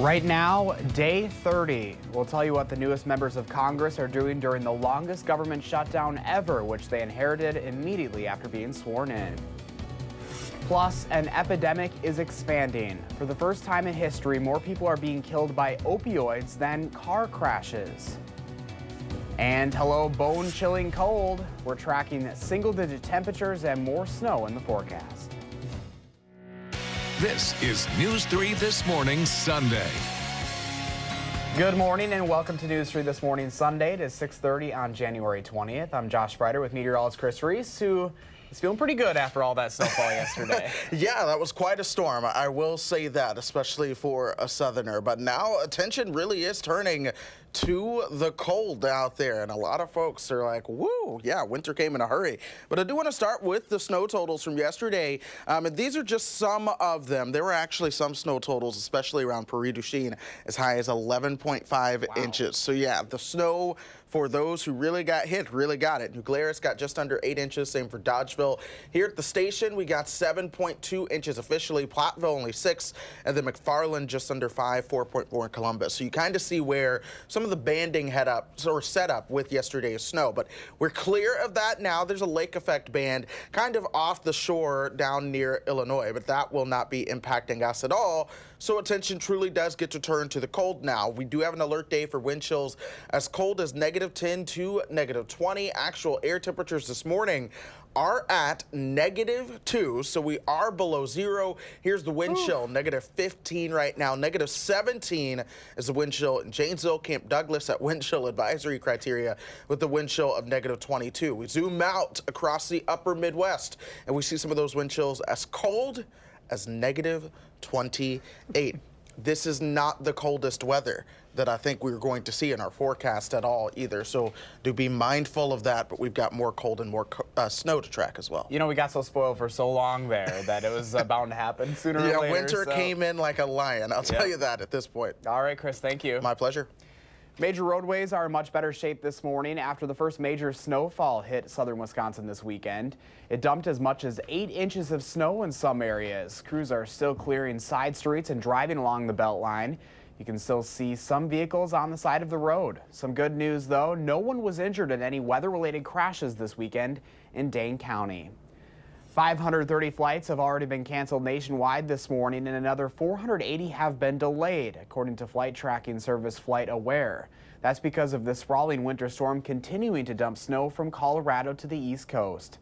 Right now, day 30. We'll tell you what the newest members of Congress are doing during the longest government shutdown ever, which they inherited immediately after being sworn in. Plus, an epidemic is expanding. For the first time in history, more people are being killed by opioids than car crashes. And hello, bone-chilling cold. We're tracking single-digit temperatures and more snow in the forecast. This is News 3 This Morning Sunday. Good morning and welcome to News 3 This Morning Sunday. It is 6:30 on January 20th. I'm Josh Sprider with meteorologist Chris Reese, who is feeling pretty good after all that snowfall yesterday. Yeah, that was quite a storm. I will say that, especially for a southerner. But now attention really is turning to the cold out there, and a lot of folks are like, woo, yeah, winter came in a hurry. But I do want to start with the snow totals from yesterday, and these are just some of them. There were actually some snow totals, especially around Paris-Duchesne, as high as 11.5 inches. So yeah, the snow for those who really got hit, really got it. New Glarus got just under 8 inches, same for Dodgeville. Here at the station, we got 7.2 inches officially, Platteville only 6, and then McFarland just under 5, 4.4 in Columbus. So you kind of see where some of the banding set up with yesterday's snow, but we're clear of that now. There's a lake effect band kind of off the shore down near Illinois, but that will not be impacting us at all. So attention truly does get to turn to the cold now. We do have an alert day for wind chills as cold as -10 to -20. Actual air temperatures this morning are at -2, so we are below zero. Here's the wind chill, -15 right now. -17 is the wind chill in Janesville, Camp Douglas at wind chill advisory criteria with the wind chill of -22. We zoom out across the upper Midwest and we see some of those wind chills as cold as -28. This is not the coldest weather that I think we were going to see in our forecast at all either. So do be mindful of that, but we've got more cold and more snow to track as well. You know, we got so spoiled for so long there that it was bound to happen sooner or later. Yeah, winter came in like a lion. I'll tell you that at this point. All right, Chris, thank you. My pleasure. Major roadways are in much better shape this morning after the first major snowfall hit southern Wisconsin this weekend. It dumped as much as 8 inches of snow in some areas. Crews are still clearing side streets and driving along the belt line. You can still see some vehicles on the side of the road. Some good news, though. No one was injured in any weather-related crashes this weekend in Dane County. 530 flights have already been canceled nationwide this morning, and another 480 have been delayed, according to flight tracking service FlightAware. That's because of the sprawling winter storm continuing to dump snow from Colorado to the East Coast.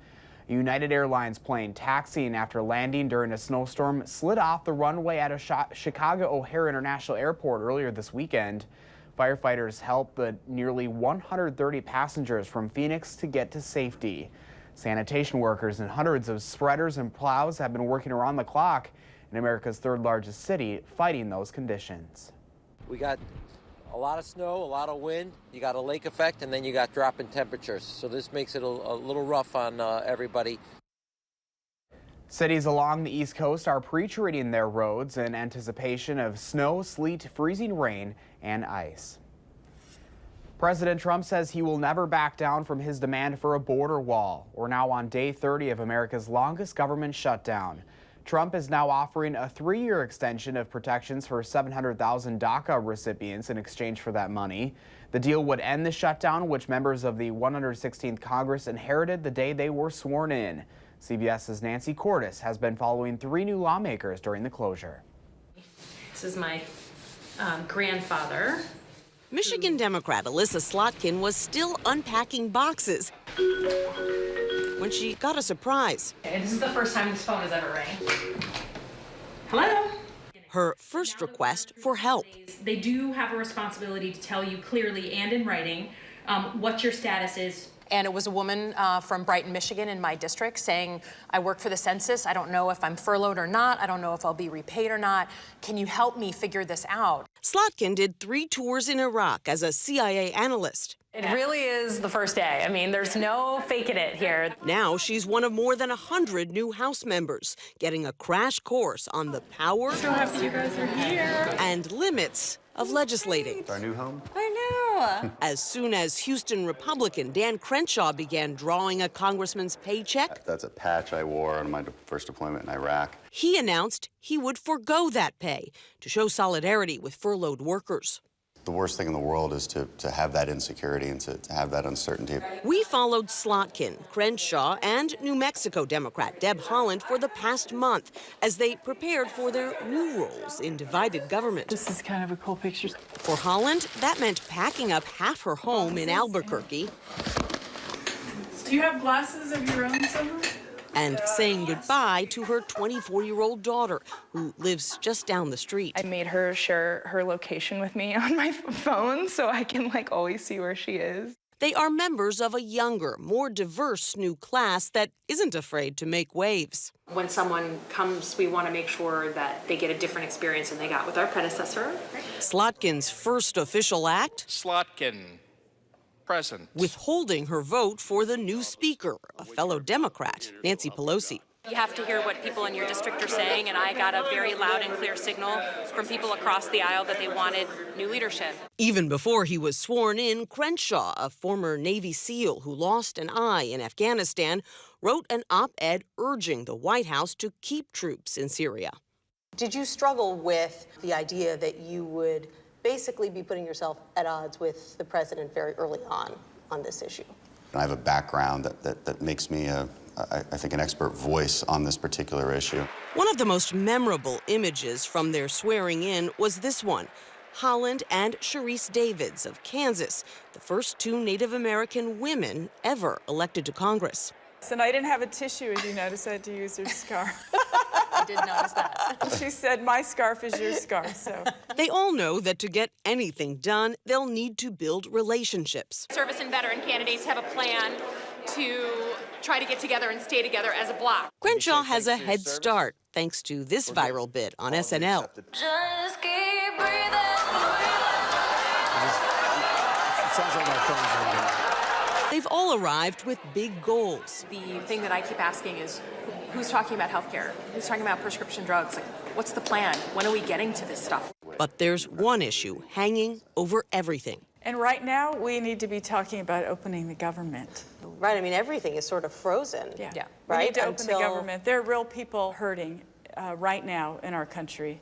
A United Airlines plane taxiing after landing during a snowstorm slid off the runway at a Chicago O'Hare International Airport earlier this weekend. Firefighters helped the nearly 130 passengers from Phoenix to get to safety. Sanitation workers and hundreds of spreaders and plows have been working around the clock in America's third largest city, fighting those conditions. We got a lot of snow, a lot of wind, you got a lake effect, and then you got dropping temperatures. So this makes it a little rough on everybody. Cities along the East Coast are pre-treating their roads in anticipation of snow, sleet, freezing rain, and ice. President Trump says he will never back down from his demand for a border wall. We're now on day 30 of America's longest government shutdown. Trump is now offering a 3-year extension of protections for 700,000 DACA recipients in exchange for that money. The deal would end the shutdown, which members of the 116th Congress inherited the day they were sworn in. CBS's Nancy Cordes has been following 3 new lawmakers during the closure. This is my grandfather. Michigan Democrat Alyssa Slotkin was still unpacking boxes when she got a surprise. Okay, this is the first time this phone has ever rang. Hello? Her first request for help. They do have a responsibility to tell you clearly and in writing what your status is. And it was a woman from Brighton, Michigan, in my district saying, I work for the census. I don't know if I'm furloughed or not. I don't know if I'll be repaid or not. Can you help me figure this out? Slotkin did 3 tours in Iraq as a CIA analyst. It really is the first day. I mean, there's no faking it here. Now she's one of more than 100 new House members, getting a crash course on the power So happy you guys are here. and limits of legislating. Our new home? I know. Iowa. As soon as Houston Republican Dan Crenshaw began drawing a congressman's paycheck, that's a patch I wore on my first deployment in Iraq. he announced he would forgo that pay to show solidarity with furloughed workers. The worst thing in the world is to have that insecurity and to have that uncertainty. We followed Slotkin, Crenshaw, and New Mexico Democrat Deb Haaland for the past month as they prepared for their new roles in divided government. This is kind of a cool picture. For Haaland, that meant packing up half her home in Albuquerque Do you have glasses of your own somewhere? and saying goodbye to her 24-year-old daughter, who lives just down the street. I made her share her location with me on my phone so I can always see where she is. They are members of a younger, more diverse new class that isn't afraid to make waves. When someone comes, we want to make sure that they get a different experience than they got with our predecessor. Slotkin's first official act, Slotkin, present. withholding her vote for the new speaker, a fellow Democrat, Nancy Pelosi. You have to hear what people in your district are saying, and I got a very loud and clear signal from people across the aisle that they wanted new leadership. Even before he was sworn in, Crenshaw, a former Navy SEAL who lost an eye in Afghanistan, wrote an op-ed urging the White House to keep troops in Syria. Did you struggle with the idea that you would basically be putting yourself at odds with the president very early on this issue? I have a background that makes me, I think, an expert voice on this particular issue. One of the most memorable images from their swearing in was this one. Haaland and Sharice Davids of Kansas, the first two Native American women ever elected to Congress. And I didn't have a tissue, as you noticed. I had to use her scarf. I did notice that. She said, my scarf is your scarf, so. They all know that to get anything done, they'll need to build relationships. Service and veteran candidates have a plan to try to get together and stay together as a bloc. Crenshaw has a head start thanks to this viral bit on SNL. Just keep breathing. It sounds like my phone's ringing. They've all arrived with big goals. The thing that I keep asking is, who's talking about healthcare? Who's talking about prescription drugs? What's the plan? When are we getting to this stuff? But there's one issue hanging over everything. And right now, we need to be talking about opening the government. Right, I mean, everything is sort of frozen. Yeah. Right? We need to open the government. There are real people hurting right now in our country.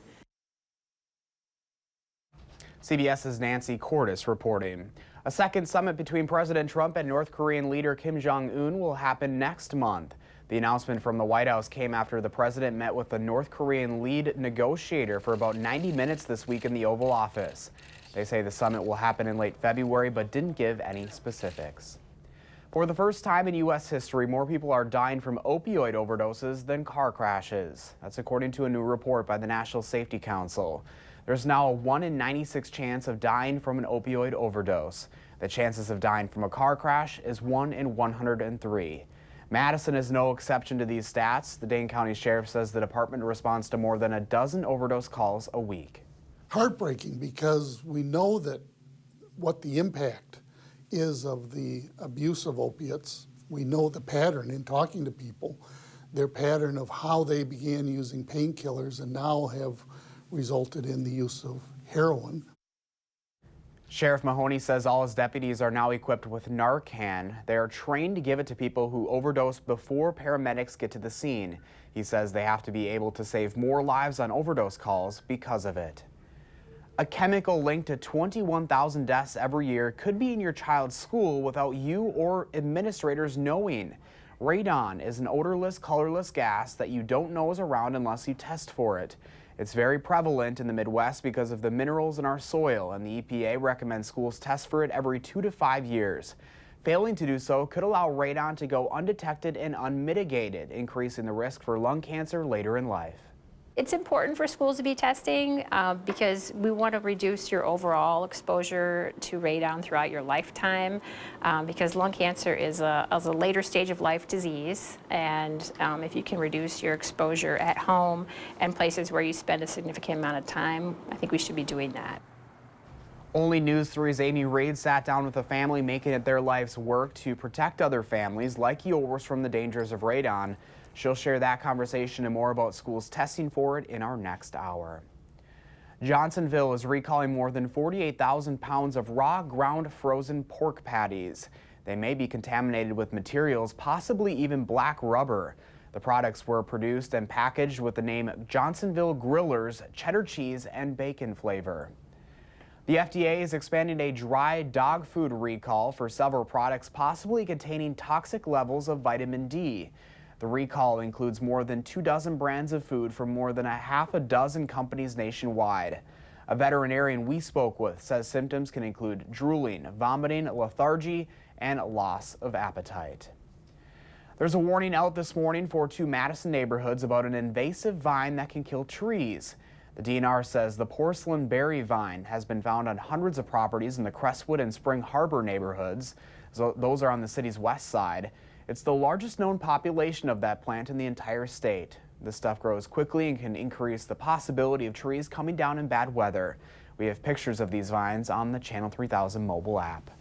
CBS's Nancy Cordes reporting. A second summit between President Trump and North Korean leader Kim Jong-un will happen next month. The announcement from the White House came after the president met with the North Korean lead negotiator for about 90 minutes this week in the Oval Office. They say the summit will happen in late February, but didn't give any specifics. For the first time in U.S. history, more people are dying from opioid overdoses than car crashes. That's according to a new report by the National Safety Council. There's now a 1 in 96 chance of dying from an opioid overdose. The chances of dying from a car crash is 1 in 103. Madison is no exception to these stats. The Dane County Sheriff says the department responds to more than a dozen overdose calls a week. Heartbreaking, because we know that what the impact is of the abuse of opiates. We know the pattern in talking to people, their pattern of how they began using painkillers and now have resulted in the use of heroin. Sheriff Mahoney says all his deputies are now equipped with Narcan. They are trained to give it to people who overdose before paramedics get to the scene. He says they have to be able to save more lives on overdose calls because of it. A chemical linked to 21,000 deaths every year could be in your child's school without you or administrators knowing. Radon is an odorless, colorless gas that you don't know is around unless you test for it. It's very prevalent in the Midwest because of the minerals in our soil, and the EPA recommends schools test for it every 2 to 5 years. Failing to do so could allow radon to go undetected and unmitigated, increasing the risk for lung cancer later in life. It's important for schools to be testing because we want to reduce your overall exposure to radon throughout your lifetime because lung cancer is a later stage of life disease, and if you can reduce your exposure at home and places where you spend a significant amount of time, I think we should be doing that. Only News 3's Amy Reid sat down with a family making it their life's work to protect other families like yours from the dangers of radon. She'll share that conversation and more about schools testing for it in our next hour. Johnsonville is recalling more than 48,000 pounds of raw ground frozen pork patties. They may be contaminated with materials, possibly even black rubber. The products were produced and packaged with the name Johnsonville Grillers cheddar cheese and bacon flavor. The FDA is expanding a dry dog food recall for several products possibly containing toxic levels of vitamin D. The recall includes more than 24 brands of food from more than a half a dozen companies nationwide. A veterinarian we spoke with says symptoms can include drooling, vomiting, lethargy, and loss of appetite. There's a warning out this morning for 2 Madison neighborhoods about an invasive vine that can kill trees. The DNR says the porcelain berry vine has been found on hundreds of properties in the Crestwood and Spring Harbor neighborhoods. So those are on the city's west side. It's the largest known population of that plant in the entire state. This stuff grows quickly and can increase the possibility of trees coming down in bad weather. We have pictures of these vines on the Channel 3000 mobile app.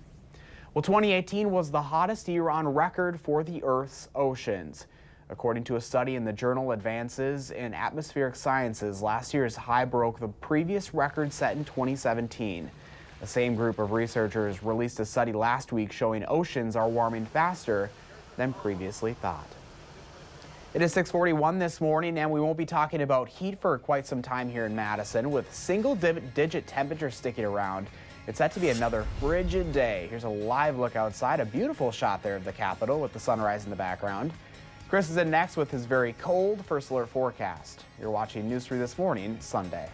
Well, 2018 was the hottest year on record for the Earth's oceans. According to a study in the journal Advances in Atmospheric Sciences, last year's high broke the previous record set in 2017. The same group of researchers released a study last week showing oceans are warming faster than previously thought. It is 6:41 this morning, and we won't be talking about heat for quite some time here in Madison. With single-digit temperatures sticking around, it's set to be another frigid day. Here's a live look outside, a beautiful shot there of the Capitol with the sunrise in the background. Chris is in next with his very cold first alert forecast. You're watching News 3 This Morning, Sunday.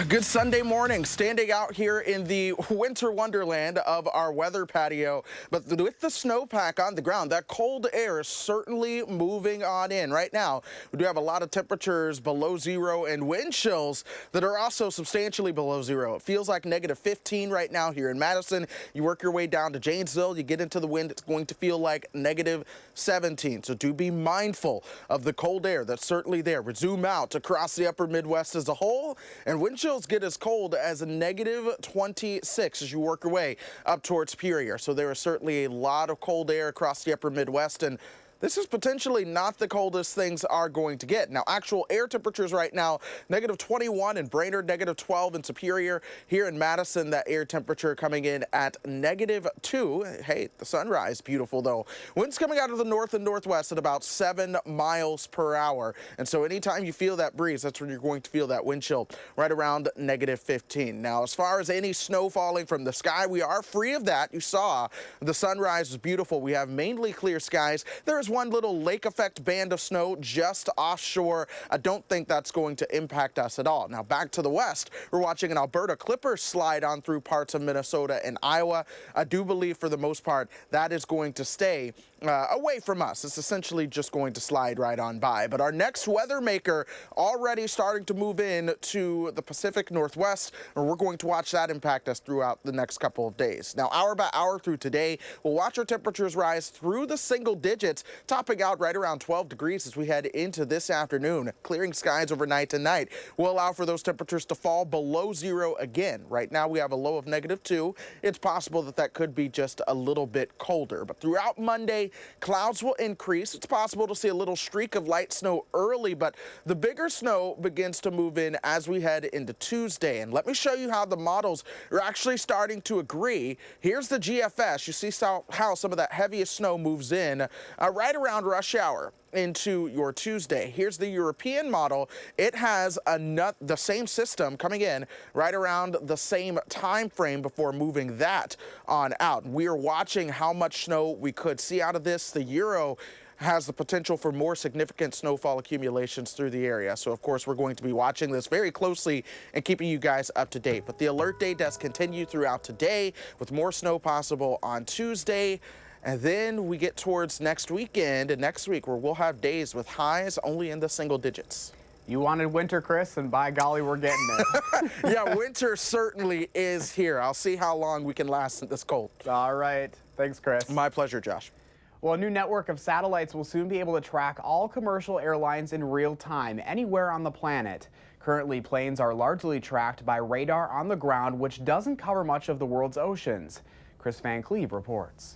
Good Sunday morning, standing out here in the winter wonderland of our weather patio. But with the snowpack on the ground, that cold air is certainly moving on in. Right now, we do have a lot of temperatures below zero and wind chills that are also substantially below zero. It feels like -15 right now here in Madison. You work your way down to Janesville, you get into the wind, it's going to feel like -17. So do be mindful of the cold air that's certainly there. We zoom out across the upper Midwest as a whole, and wind chills get as cold as a -26 as you work your way up towards Superior. So there is certainly a lot of cold air across the upper Midwest, and this is potentially not the coldest things are going to get. Now, actual air temperatures right now, -21 in Brainerd, -12 in Superior. Here in Madison, that air temperature coming in at -2. Hey, the sunrise, beautiful though. Winds coming out of the north and northwest at about 7 miles per hour. And so anytime you feel that breeze, that's when you're going to feel that wind chill right around -15. Now, as far as any snow falling from the sky, we are free of that. You saw the sunrise was beautiful. We have mainly clear skies. There is one little lake effect band of snow just offshore. I don't think that's going to impact us at all. Now back to the west, we're watching an Alberta Clipper slide on through parts of Minnesota and Iowa. I do believe for the most part that is going to stay away from us. It's essentially just going to slide right on by. But our next weather maker already starting to move in to the Pacific Northwest, and we're going to watch that impact us throughout the next couple of days. Now, hour by hour through today, we'll watch our temperatures rise through the single digits, topping out right around 12 degrees as we head into this afternoon. Clearing skies overnight tonight will allow for those temperatures to fall below zero again. Right now, we have a low of -2. It's possible that that could be just a little bit colder. But throughout Monday, clouds will increase. It's possible to see a little streak of light snow early, but the bigger snow begins to move in as we head into Tuesday. And let me show you how the models are actually starting to agree. Here's the GFS. You see how some of that heaviest snow moves in right around rush hour into your Tuesday. Here's the European model. It has the same system coming in right around the same time frame before moving that on out. We are watching how much snow we could see out of this. The Euro has the potential for more significant snowfall accumulations through the area. So, of course, we're going to be watching this very closely and keeping you guys up to date. But the alert day does continue throughout today with more snow possible on Tuesday. And then we get towards next weekend and next week where we'll have days with highs only in the single digits. You wanted winter, Chris, and by golly, we're getting it. Yeah, winter certainly is here. I'll see how long we can last in this cold. All right. Thanks, Chris. My pleasure, Josh. Well, a new network of satellites will soon be able to track all commercial airlines in real time anywhere on the planet. Currently, planes are largely tracked by radar on the ground, which doesn't cover much of the world's oceans. Chris Van Cleve reports.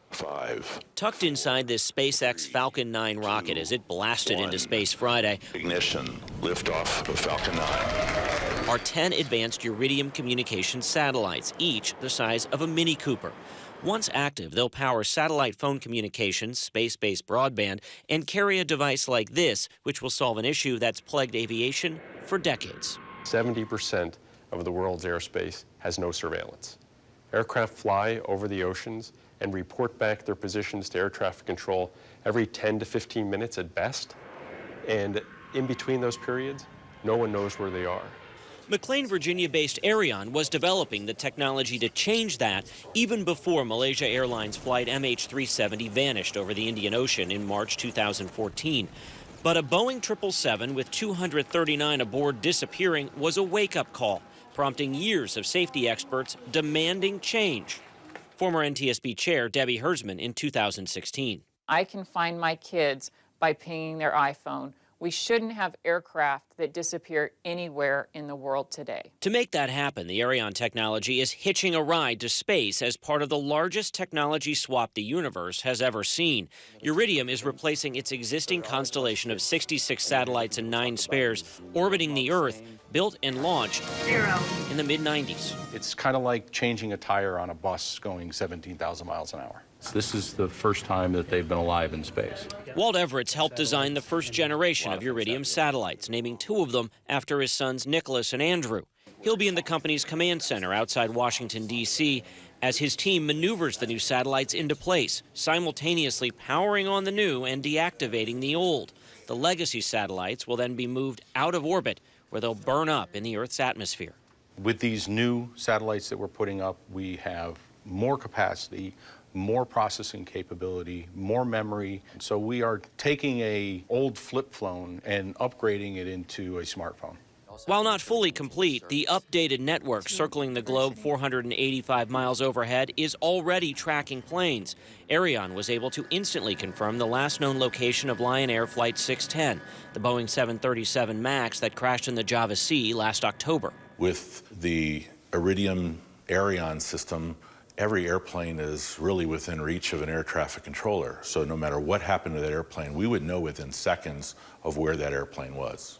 5. Tucked inside this SpaceX Falcon 9 rocket as it blasted into space Friday. Ignition, liftoff of Falcon 9. Are 10 advanced Iridium communications satellites, each the size of a Mini Cooper. Once active, they'll power satellite phone communications, space-based broadband, and carry a device like this, which will solve an issue that's plagued aviation for decades. 70% of the world's airspace has no surveillance. Aircraft fly over the oceans and report back their positions to air traffic control every 10 to 15 minutes at best. And in between those periods, no one knows where they are. McLean, Virginia-based Aerion was developing the technology to change that even before Malaysia Airlines flight MH370 vanished over the Indian Ocean in March 2014. But a Boeing 777 with 239 aboard disappearing was a wake-up call, prompting years of safety experts demanding change. Former NTSB Chair Debbie Herzman in 2016. I can find my kids by pinging their iPhone. We shouldn't have aircraft that disappear anywhere in the world today. To make that happen, the Aerion technology is hitching a ride to space as part of the largest technology swap the universe has ever seen. Iridium is replacing its existing constellation of 66 satellites and 9 spares orbiting the Earth, built and launched in the mid-90s. It's kind of like changing a tire on a bus going 17,000 miles an hour. This is the first time that they've been alive in space. Walt Everett's helped design the first generation of Iridium satellites, naming 2 of them after his sons Nicholas and Andrew. He'll be in the company's command center outside Washington, D.C., as his team maneuvers the new satellites into place, simultaneously powering on the new and deactivating the old. The legacy satellites will then be moved out of orbit, where they'll burn up in the Earth's atmosphere. With these new satellites that we're putting up, we have more capacity, more processing capability, more memory. So we are taking an old flip phone and upgrading it into a smartphone. While not fully complete, the updated network circling the globe 485 miles overhead is already tracking planes. Ariane was able to instantly confirm the last known location of Lion Air Flight 610, the Boeing 737 MAX that crashed in the Java Sea last October. With the Iridium Ariane system, every airplane is really within reach of an air traffic controller. So no matter what happened to that airplane, we would know within seconds of where that airplane was.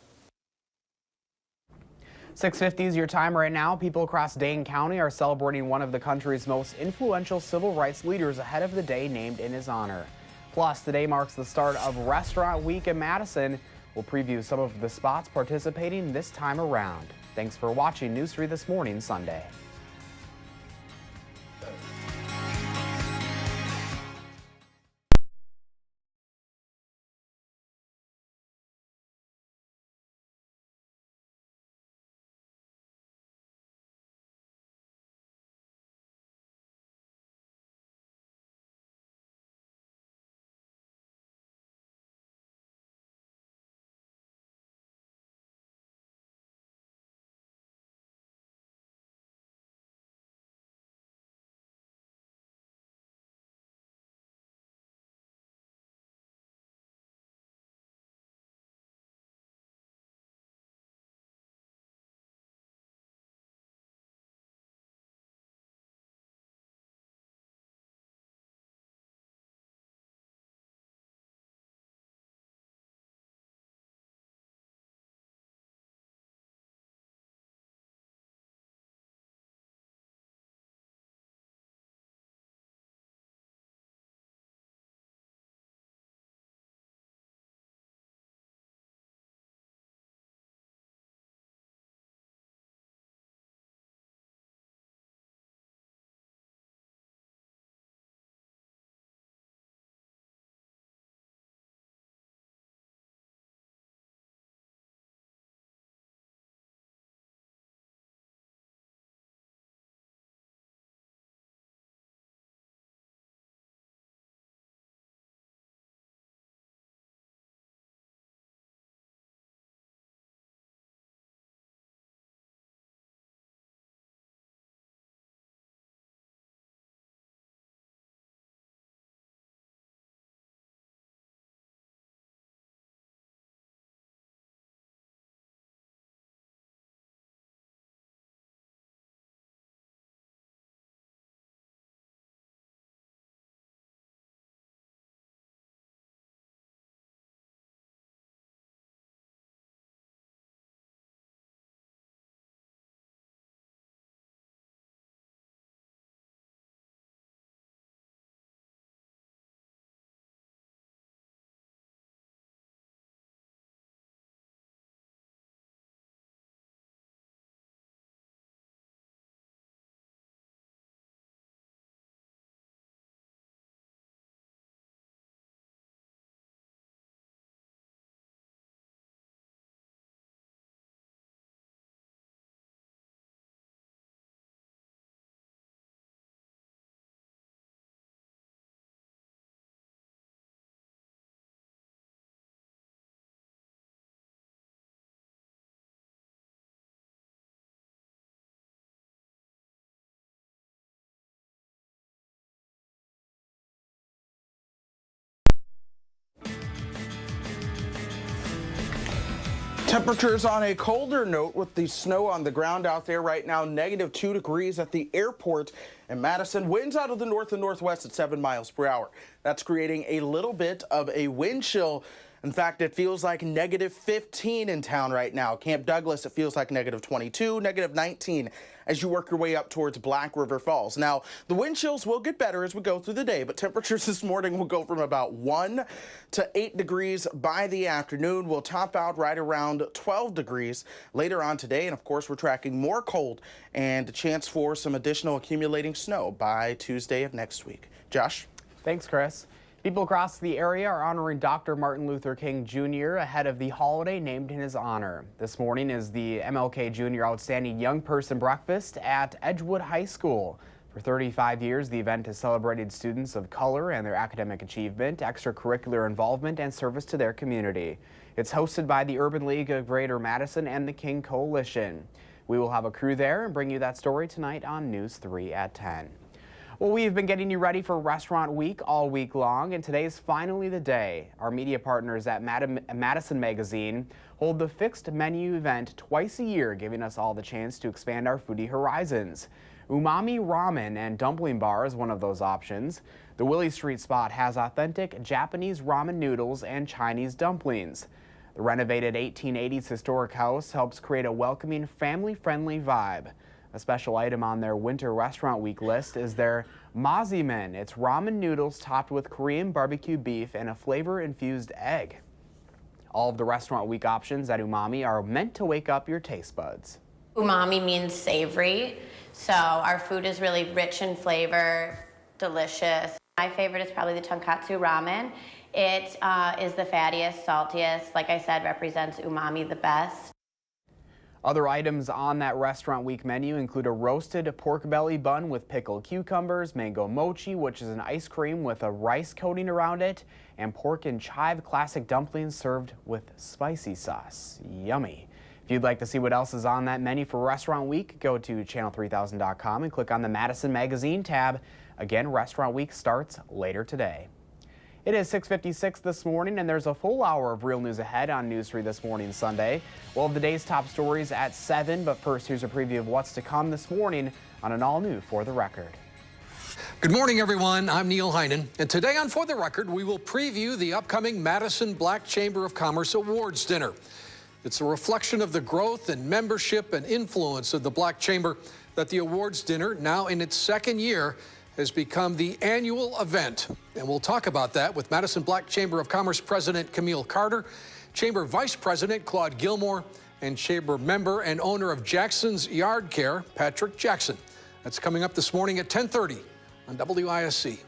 6:50 is your time right now. People across Dane County are celebrating one of the country's most influential civil rights leaders ahead of the day named in his honor. Plus, today marks the start of Restaurant Week in Madison. We'll preview some of the spots participating this time around. Thanks for watching News 3 This Morning Sunday. Temperatures on a colder note with the snow on the ground out there right now, -2 degrees at the airport in Madison. Winds out of the north and northwest at 7 miles per hour. That's creating a little bit of a wind chill. In fact, it feels like -15 in town right now. Camp Douglas, it feels like -22, -19 as you work your way up towards Black River Falls. Now, the wind chills will get better as we go through the day, but temperatures this morning will go from about 1 to 8 degrees by the afternoon. We'll top out right around 12 degrees later on today. And of course, we're tracking more cold and a chance for some additional accumulating snow by Tuesday of next week. Josh? Thanks, Chris. People across the area are honoring Dr. Martin Luther King Jr. ahead of the holiday named in his honor. This morning is the MLK Jr. Outstanding Young Person Breakfast at Edgewood High School. For 35 years, the event has celebrated students of color and their academic achievement, extracurricular involvement, and service to their community. It's hosted by the Urban League of Greater Madison and the King Coalition. We will have a crew there and bring you that story tonight on News 3 at 10. Well, we've been getting you ready for Restaurant Week all week long, and today is finally the day. Our media partners at Madison Magazine hold the fixed menu event twice a year, giving us all the chance to expand our foodie horizons. Umami Ramen and Dumpling Bar is one of those options. The Willie Street spot has authentic Japanese ramen noodles and Chinese dumplings. The renovated 1880s historic house helps create a welcoming, family-friendly vibe. A special item on their Winter Restaurant Week list is their Mazimen. It's ramen noodles topped with Korean barbecue beef and a flavor-infused egg. All of the Restaurant Week options at Umami are meant to wake up your taste buds. Umami means savory, so our food is really rich in flavor, delicious. My favorite is probably the tonkatsu ramen. It is the fattiest, saltiest, like I said, represents umami the best. Other items on that Restaurant Week menu include a roasted pork belly bun with pickled cucumbers, mango mochi, which is an ice cream with a rice coating around it, and pork and chive classic dumplings served with spicy sauce. Yummy. If you'd like to see what else is on that menu for Restaurant Week, go to channel3000.com and click on the Madison Magazine tab. Again, Restaurant Week starts later today. It is 6:56 this morning, and there's a full hour of real news ahead on News 3 This Morning Sunday. We'll have the day's top stories at 7, but first, here's a preview of what's to come this morning on an all-new For the Record. Good morning, everyone. I'm Neil Heinen, and today on For the Record, we will preview the upcoming Madison Black Chamber of Commerce Awards Dinner. It's a reflection of the growth and membership and influence of the Black Chamber that the awards dinner, now in its second year, has become the annual event. And we'll talk about that with Madison Black Chamber of Commerce President Camille Carter, Chamber Vice President Claude Gilmore, and Chamber member and owner of Jackson's Yard Care, Patrick Jackson. That's coming up this morning at 10:30 on WISC.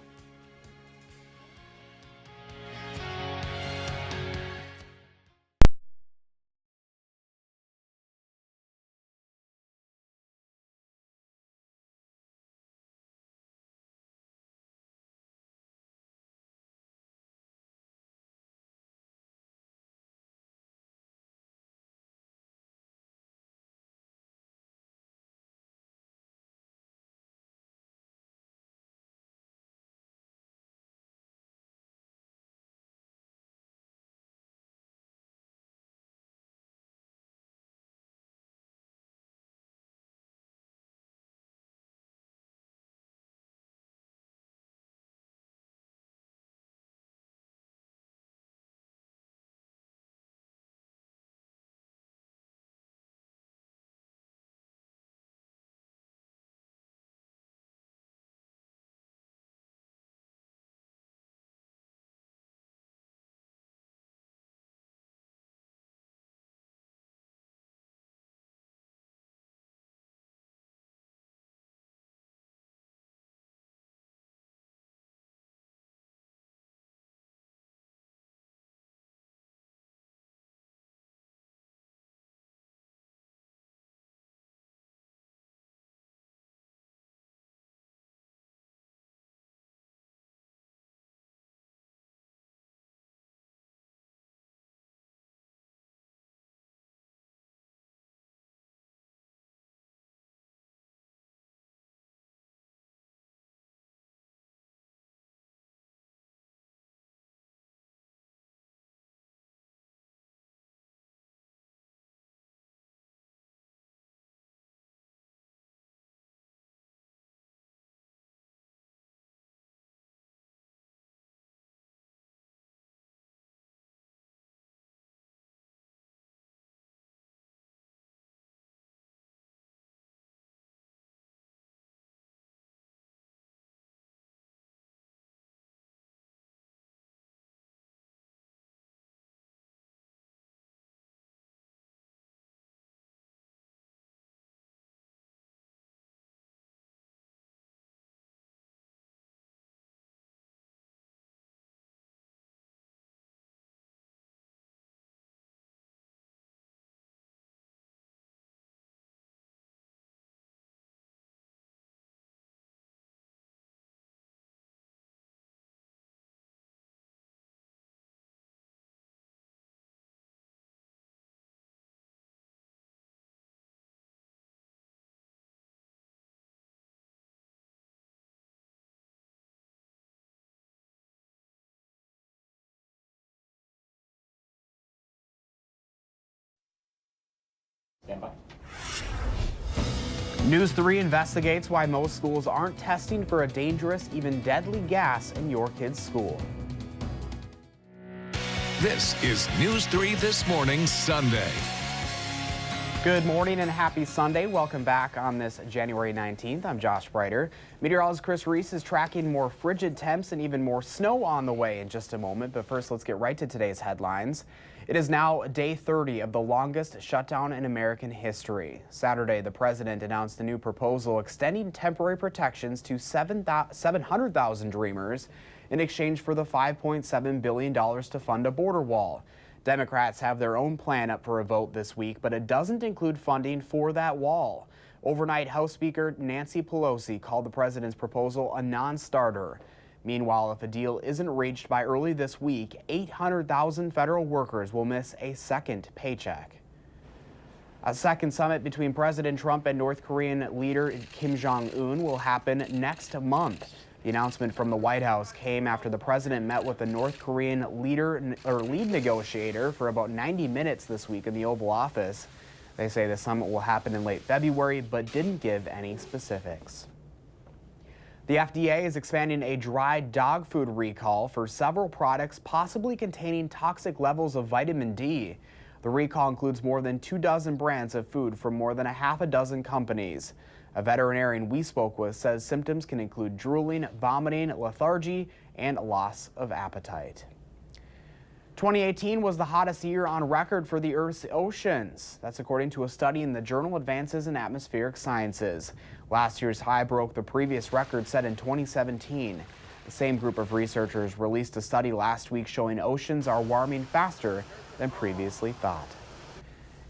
Stand by. News 3 investigates why most schools aren't testing for a dangerous, even deadly gas in your kid's school. This is News 3 This Morning, Sunday. Good morning and happy Sunday. Welcome back on this January 19th. I'm Josh Breiter. Meteorologist Chris Reese is tracking more frigid temps and even more snow on the way in just a moment. But first, let's get right to today's headlines. It is now day 30 of the longest shutdown in American history. Saturday, the president announced a new proposal extending temporary protections to 700,000 Dreamers in exchange for the $5.7 billion to fund a border wall. Democrats have their own plan up for a vote this week, but it doesn't include funding for that wall. Overnight, House Speaker Nancy Pelosi called the president's proposal a non-starter. Meanwhile, if a deal isn't reached by early this week, 800,000 federal workers will miss a second paycheck. A second summit between President Trump and North Korean leader Kim Jong-un will happen next month. The announcement from the White House came after the president met with the North Korean lead negotiator for about 90 minutes this week in the Oval Office. They say the summit will happen in late February, but didn't give any specifics. The FDA is expanding a dry dog food recall for several products possibly containing toxic levels of vitamin D. The recall includes more than 24 brands of food from more than a half a dozen companies. A veterinarian we spoke with says symptoms can include drooling, vomiting, lethargy, and loss of appetite. 2018 was the hottest year on record for the Earth's oceans. That's according to a study in the journal Advances in Atmospheric Sciences. Last year's high broke the previous record set in 2017. The same group of researchers released a study last week showing oceans are warming faster than previously thought.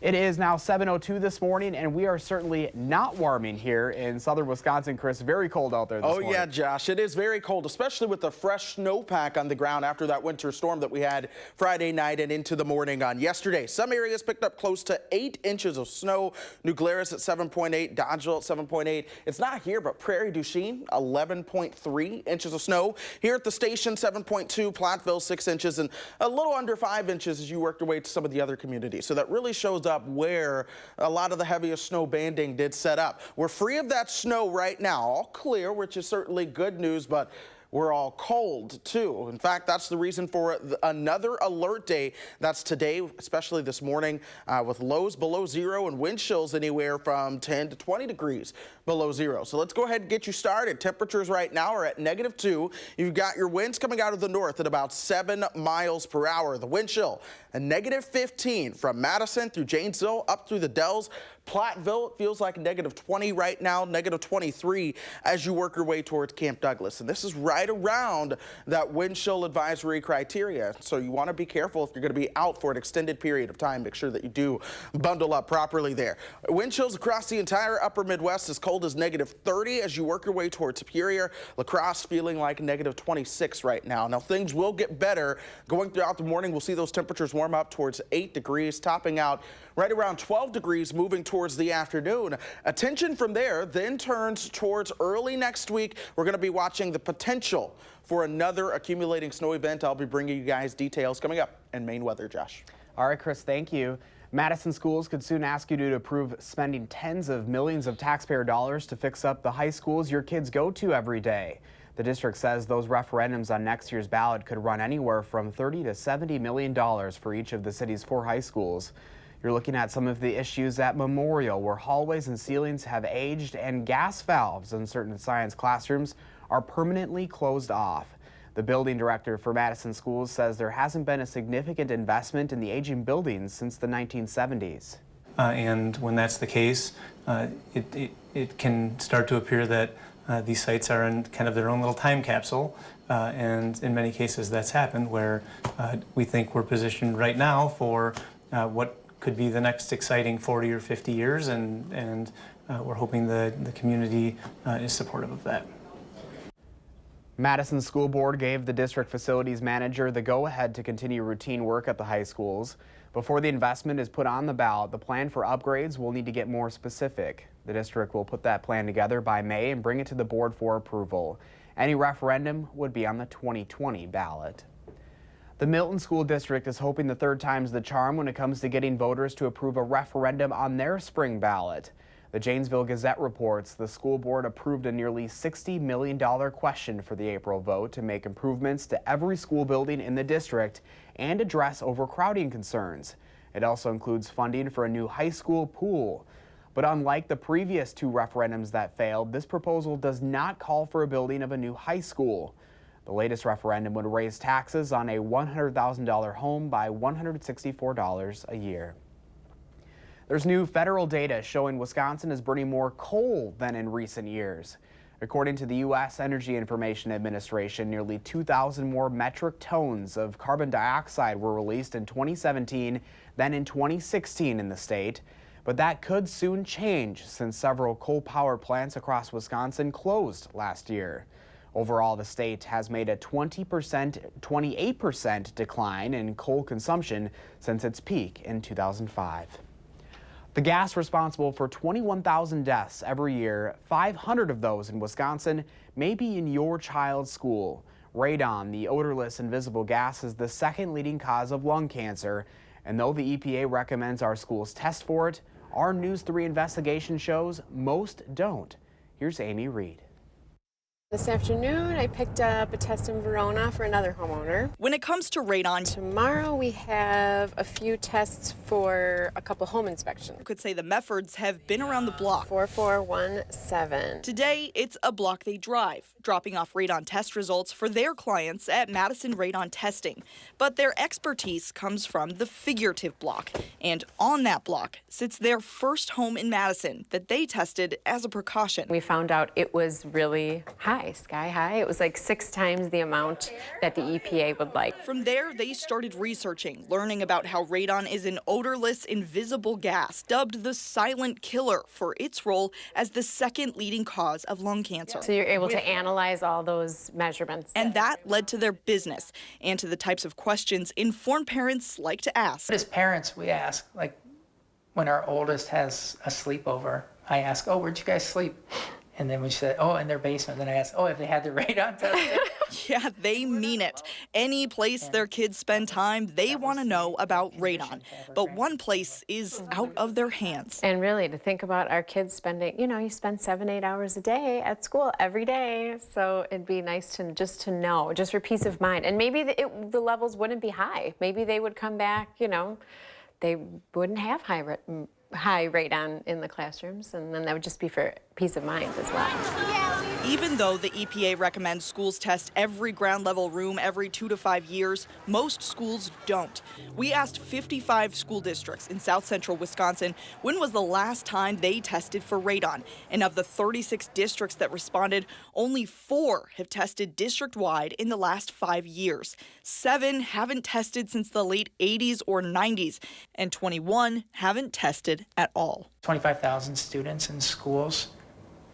It is now 7:02 this morning, and we are certainly not warming here in southern Wisconsin. Chris, very cold out there this morning. Oh, yeah, Josh, it is very cold, especially with the fresh snowpack on the ground after that winter storm that we had Friday night and into the morning on yesterday. Some areas picked up close to 8 inches of snow. New Glarus at 7.8, Dodgeville at 7.8. It's not here, but Prairie du Chien, 11.3 inches of snow. Here at the station, 7.2, Platteville, 6 inches, and a little under 5 inches as you worked your way to some of the other communities. So that really shows up where a lot of the heaviest snow banding did set up. We're free of that snow right now, all clear, which is certainly good news, but we're all cold too. In fact, that's the reason for another alert day. That's today, especially this morning, with lows below zero and wind chills anywhere from 10 to 20 degrees below zero. So let's go ahead and get you started. Temperatures right now are at -2. You've got your winds coming out of the north at about 7 miles per hour. The wind chill a -15 from Madison through Janesville up through the Dells. Platteville, it feels like -20 right now, -23 as you work your way towards Camp Douglas. And this is right around that wind chill advisory criteria. So you want to be careful if you're going to be out for an extended period of time. Make sure that you do bundle up properly there. Wind chills across the entire upper Midwest as cold as -30 as you work your way towards Superior. La Crosse feeling like -26 right now. Now things will get better going throughout the morning. We'll see those temperatures warm up towards 8 degrees, topping out right around 12 degrees moving towards the afternoon. Attention from there then turns towards early next week. We're going to be watching the potential for another accumulating snow event. I'll be bringing you guys details coming up in Maine weather, Josh. All right, Chris, thank you. Madison schools could soon ask you to approve spending tens of millions of taxpayer dollars to fix up the high schools your kids go to every day. The district says those referendums on next year's ballot could run anywhere from $30 to $70 million for each of the city's 4 high schools. You're looking at some of the issues at Memorial, where hallways and ceilings have aged and gas valves in certain science classrooms are permanently closed off. The building director for Madison Schools says there hasn't been a significant investment in the aging buildings since the 1970s. And when that's the case, it can start to appear that these sites are in kind of their own little time capsule. And in many cases that's happened, where we think we're positioned right now for what could be the next exciting 40 or 50 years, and we're hoping the community is supportive of that. Madison School Board gave the district facilities manager the go-ahead to continue routine work at the high schools. Before the investment is put on the ballot, the plan for upgrades will need to get more specific. The district will put that plan together by May and bring it to the board for approval. Any referendum would be on the 2020 ballot. The Milton School District is hoping the third time's the charm when it comes to getting voters to approve a referendum on their spring ballot. The Janesville Gazette reports the school board approved a nearly $60 million question for the April vote to make improvements to every school building in the district and address overcrowding concerns. It also includes funding for a new high school pool. But unlike the previous two referendums that failed, this proposal does not call for a building of a new high school. The latest referendum would raise taxes on a $100,000 home by $164 a year. There's new federal data showing Wisconsin is burning more coal than in recent years. According to the U.S. Energy Information Administration, nearly 2,000 more metric tons of carbon dioxide were released in 2017 than in 2016 in the state. But that could soon change since several coal power plants across Wisconsin closed last year. Overall, the state has made a 28% decline in coal consumption since its peak in 2005. The gas responsible for 21,000 deaths every year, 500 of those in Wisconsin, may be in your child's school. Radon, the odorless invisible gas, is the second leading cause of lung cancer. And though the EPA recommends our schools test for it, our News 3 investigation shows most don't. Here's Amy Reed. This afternoon, I picked up a test in Verona for another homeowner. When it comes to radon, tomorrow we have a few tests for a couple home inspections. I could say the Meffords have been around the block. 4417. Today, it's a block they drive, dropping off radon test results for their clients at Madison Radon Testing. But their expertise comes from the figurative block. And on that block sits their first home in Madison that they tested as a precaution. We found out it was really high. Sky high. It was like 6 times the amount that the EPA would like. From there, they started researching, learning about how radon is an odorless, invisible gas, dubbed the silent killer for its role as the second leading cause of lung cancer. So you're able to analyze all those measurements. And that led to their business and to the types of questions informed parents like to ask. As parents, we ask, like when our oldest has a sleepover, I ask, oh, where'd you guys sleep? And then we said, oh, in their basement. Then I asked, oh, have they had their radon tested? Yeah, they mean it. Any place their kids spend time, they want to know about radon. But one place is out of their hands. And really, to think about our kids spending, you spend 7-8 hours a day at school every day. So it'd be nice to just know, just for peace of mind. And maybe the levels wouldn't be high. Maybe they would come back, they wouldn't have high radon in the classrooms, and then that would just be for peace of mind as well. Even though the EPA recommends schools test every ground level room every 2 to 5 years, most schools don't. We asked 55 school districts in south central Wisconsin when was the last time they tested for radon. And of the 36 districts that responded, only 4 have tested district-wide in the last 5 years. 7 haven't tested since the late 80s or 90s, and 21 haven't tested at all. 25,000 students in schools,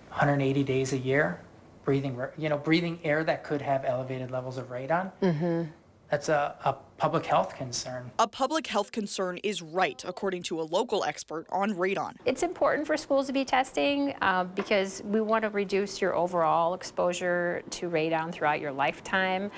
180 days a year, breathing air that could have elevated levels of radon. Mm-hmm. That's a public health concern. A public health concern is right, according to a local expert on radon. It's important for schools to be testing because we want to reduce your overall exposure to radon throughout your lifetime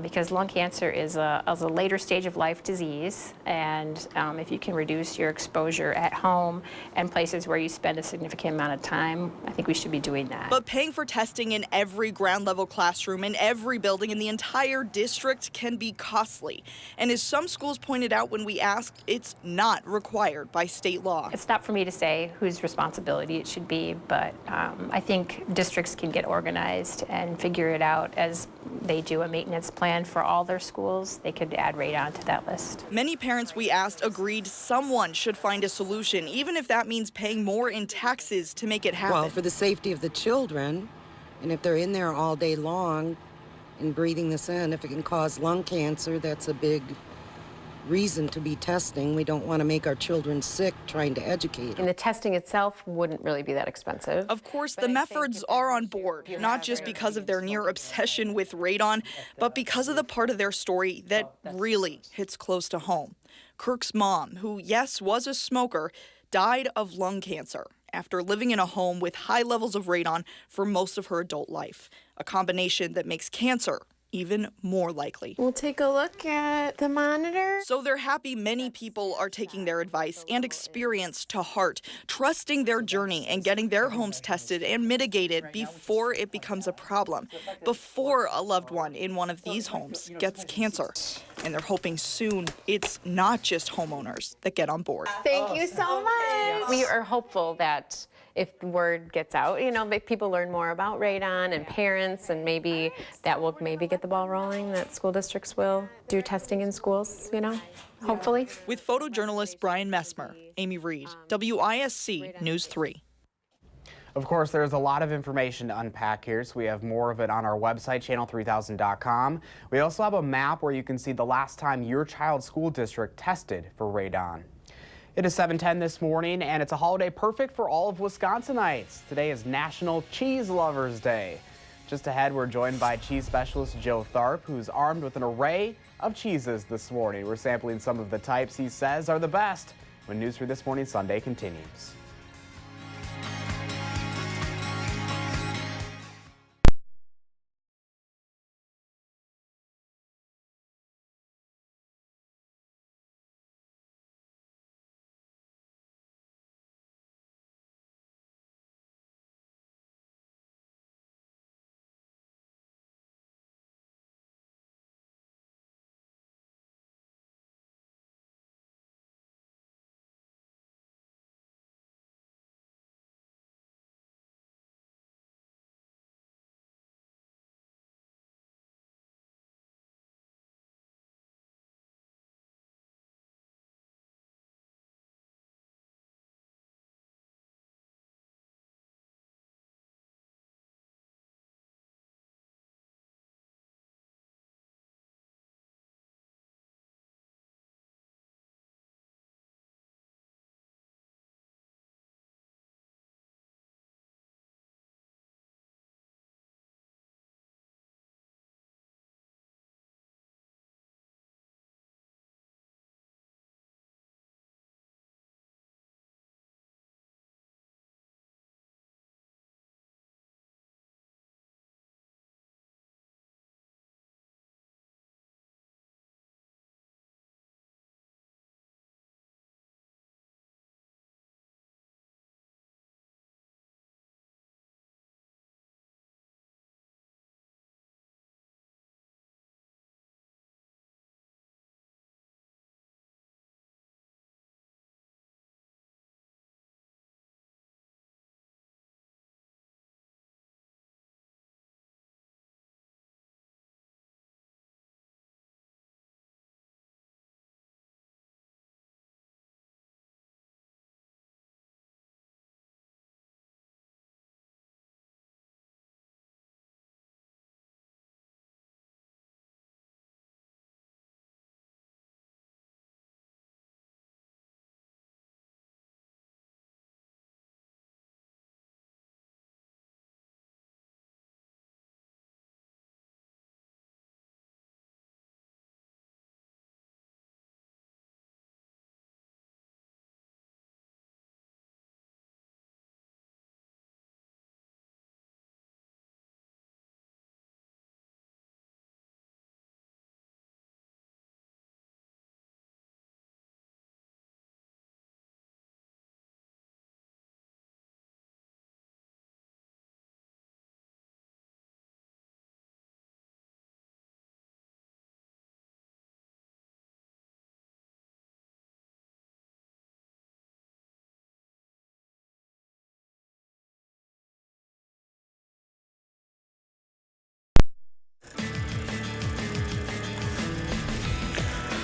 because lung cancer is a later stage of life disease. And if you can reduce your exposure at home and places where you spend a significant amount of time, I think we should be doing that. But paying for testing in every ground level classroom in every building in the entire district can be costly. And as some schools pointed out when we asked, it's not required by state law. It's not for me to say whose responsibility it should be, but I think districts can get organized and figure it out as they do a maintenance plan for all their schools. They could add radon to that list. Many parents we asked agreed someone should find a solution, even if that means paying more in taxes to make it happen. Well, for the safety of the children, and if they're in there all day long, and breathing this in, if it can cause lung cancer, that's a big reason to be testing. We don't want to make our children sick trying to educate them. And the testing itself wouldn't really be that expensive. Of course, the Meffords are on board, not just because of their near obsession with radon, but because of the part of their story that really hits close to home. Kirk's mom, who, yes, was a smoker, died of lung cancer after living in a home with high levels of radon for most of her adult life, a combination that makes cancer even more likely. We'll take a look at the monitor. So they're happy many people are taking their advice and experience to heart, trusting their journey and getting their homes tested and mitigated before it becomes a problem, before a loved one in one of these homes gets cancer. And they're hoping soon it's not just homeowners that get on board. Thank you so much. We are hopeful that if the word gets out, people learn more about radon and parents, and maybe that will get the ball rolling, that school districts will do testing in schools, hopefully. With photojournalist Brian Messmer, Amy Reed, WISC News 3. Of course, there's a lot of information to unpack here, so we have more of it on our website, channel3000.com. We also have a map where you can see the last time your child's school district tested for radon. It is 7:10 this morning, and it's a holiday perfect for all of Wisconsinites. Today is National Cheese Lovers Day. Just ahead, we're joined by cheese specialist Joe Tharp, who's armed with an array of cheeses this morning. We're sampling some of the types he says are the best when News 3 This Morning Sunday continues.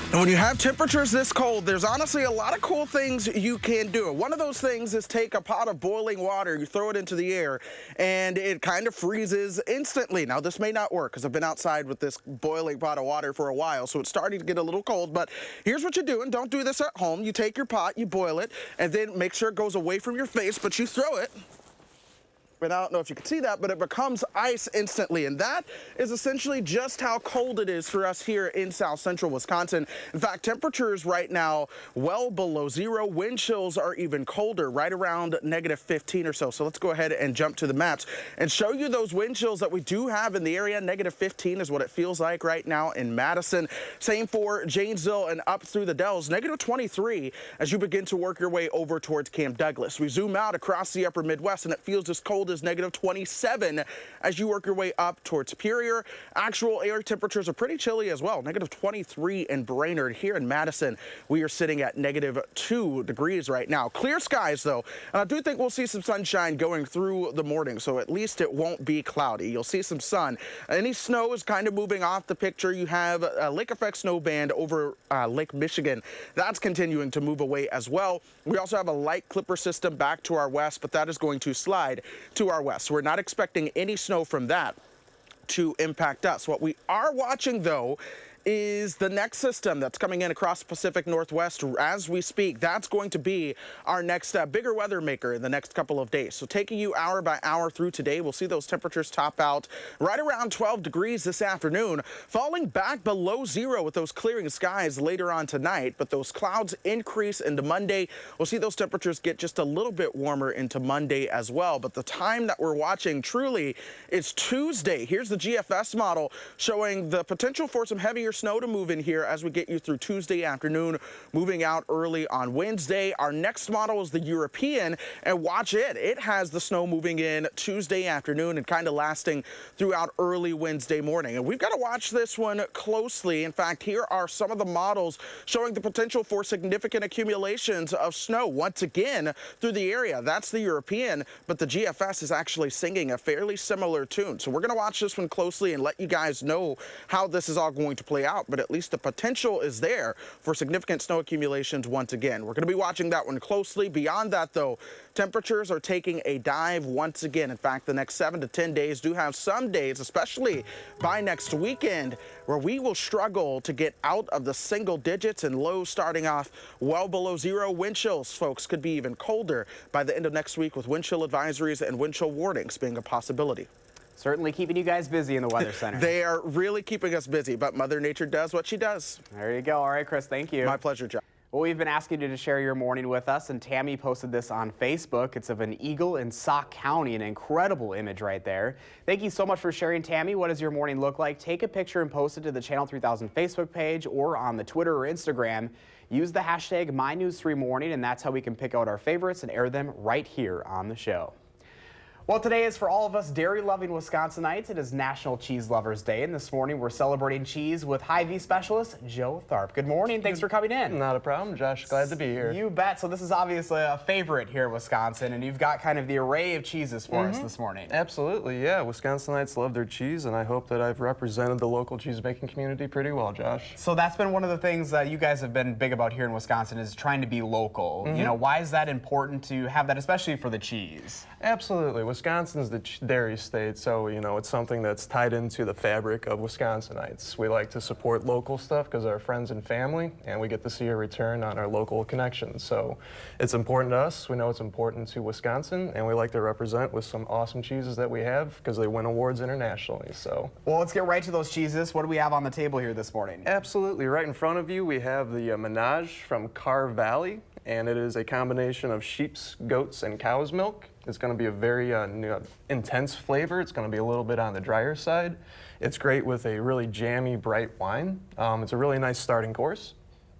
And when you have temperatures this cold, there's honestly a lot of cool things you can do. One of those things is take a pot of boiling water, you throw it into the air, and it kind of freezes instantly. Now, this may not work because I've been outside with this boiling pot of water for a while, so it's starting to get a little cold. But here's what you do, and don't do this at home. You take your pot, you boil it, and then make sure it goes away from your face, but you throw it and I don't know if you can see that, but it becomes ice instantly. And that is essentially just how cold it is for us here in south central Wisconsin. In fact, temperatures right now well below zero. Wind chills are even colder, right around -15 or so. So let's go ahead and jump to the maps and show you those wind chills that we do have in the area. -15 is what it feels like right now in Madison. Same for Janesville and up through the Dells. -23 as you begin to work your way over towards Camp Douglas. We zoom out across the upper Midwest and it feels as cold as -27 as you work your way up towards Superior. Actual air temperatures are pretty chilly as well. -23 in Brainerd. Here in Madison, we are sitting at -2 degrees right now. Clear skies though, and I do think we'll see some sunshine going through the morning, so at least it won't be cloudy. You'll see some sun. Any snow is kind of moving off the picture. You have a lake effect snow band over Lake Michigan. That's continuing to move away as well. We also have a light clipper system back to our west, but that is going to slide to our west. We're not expecting any snow from that to impact us. What we are watching though is the next system that's coming in across the Pacific Northwest as we speak. That's going to be our next bigger weather maker in the next couple of days. So taking you hour by hour through today, we'll see those temperatures top out right around 12 degrees this afternoon, falling back below zero with those clearing skies later on tonight. But those clouds increase into Monday. We'll see those temperatures get just a little bit warmer into Monday as well. But the time that we're watching truly is Tuesday. Here's the GFS model showing the potential for some heavier snow to move in here as we get you through Tuesday afternoon, moving out early on Wednesday. Our next model is the European, and watch it. It has the snow moving in Tuesday afternoon and kind of lasting throughout early Wednesday morning. And we've got to watch this one closely. In fact, here are some of the models showing the potential for significant accumulations of snow once again through the area. That's the European, but the GFS is actually singing a fairly similar tune. So we're going to watch this one closely and let you guys know how this is all going to play out, but at least the potential is there for significant snow accumulations once again. We're going to be watching that one closely. Beyond that, though, temperatures are taking a dive once again. In fact, the next 7 to 10 days do have some days, especially by next weekend, where we will struggle to get out of the single digits and lows starting off well below zero. Wind chills, folks, could be even colder by the end of next week, with wind chill advisories and wind chill warnings being a possibility. Certainly keeping you guys busy in the Weather Center. They are really keeping us busy, but Mother Nature does what she does. There you go. All right, Chris, thank you. My pleasure, John. Well, we've been asking you to share your morning with us, and Tammy posted this on Facebook. It's of an eagle in Sauk County, an incredible image right there. Thank you so much for sharing, Tammy. What does your morning look like? Take a picture and post it to the Channel 3000 Facebook page or on the Twitter or Instagram. Use the hashtag MyNews3Morning, and that's how we can pick out our favorites and air them right here on the show. Well, today is for all of us dairy-loving Wisconsinites. It is National Cheese Lovers Day, and this morning we're celebrating cheese with Hy-Vee specialist Joe Tharp. Good morning. Thanks for coming in. Not a problem, Josh. Glad to be here. You bet. So this is obviously a favorite here in Wisconsin, and you've got kind of the array of cheeses for us this morning. Absolutely, yeah. Wisconsinites love their cheese, and I hope that I've represented the local cheese-making community pretty well, Josh. So that's been one of the things that you guys have been big about here in Wisconsin, is trying to be local. You know, why is that important to have that, especially for the cheese? Absolutely. Wisconsin's the dairy state, so, you know, it's something that's tied into the fabric of Wisconsinites. We like to support local stuff because our friends and family, and we get to see a return on our local connections. So it's important to us. We know it's important to Wisconsin, and we like to represent with some awesome cheeses that we have because they win awards internationally. So, well, let's get right to those cheeses. What do we have on the table here this morning? Absolutely. Right in front of you, we have the Menage from Carr Valley, and it is a combination of sheep's, goat's, and cow's milk. It's going to be a very intense flavor. It's going to be a little bit on the drier side. It's great with a really jammy, bright wine. It's a really nice starting course.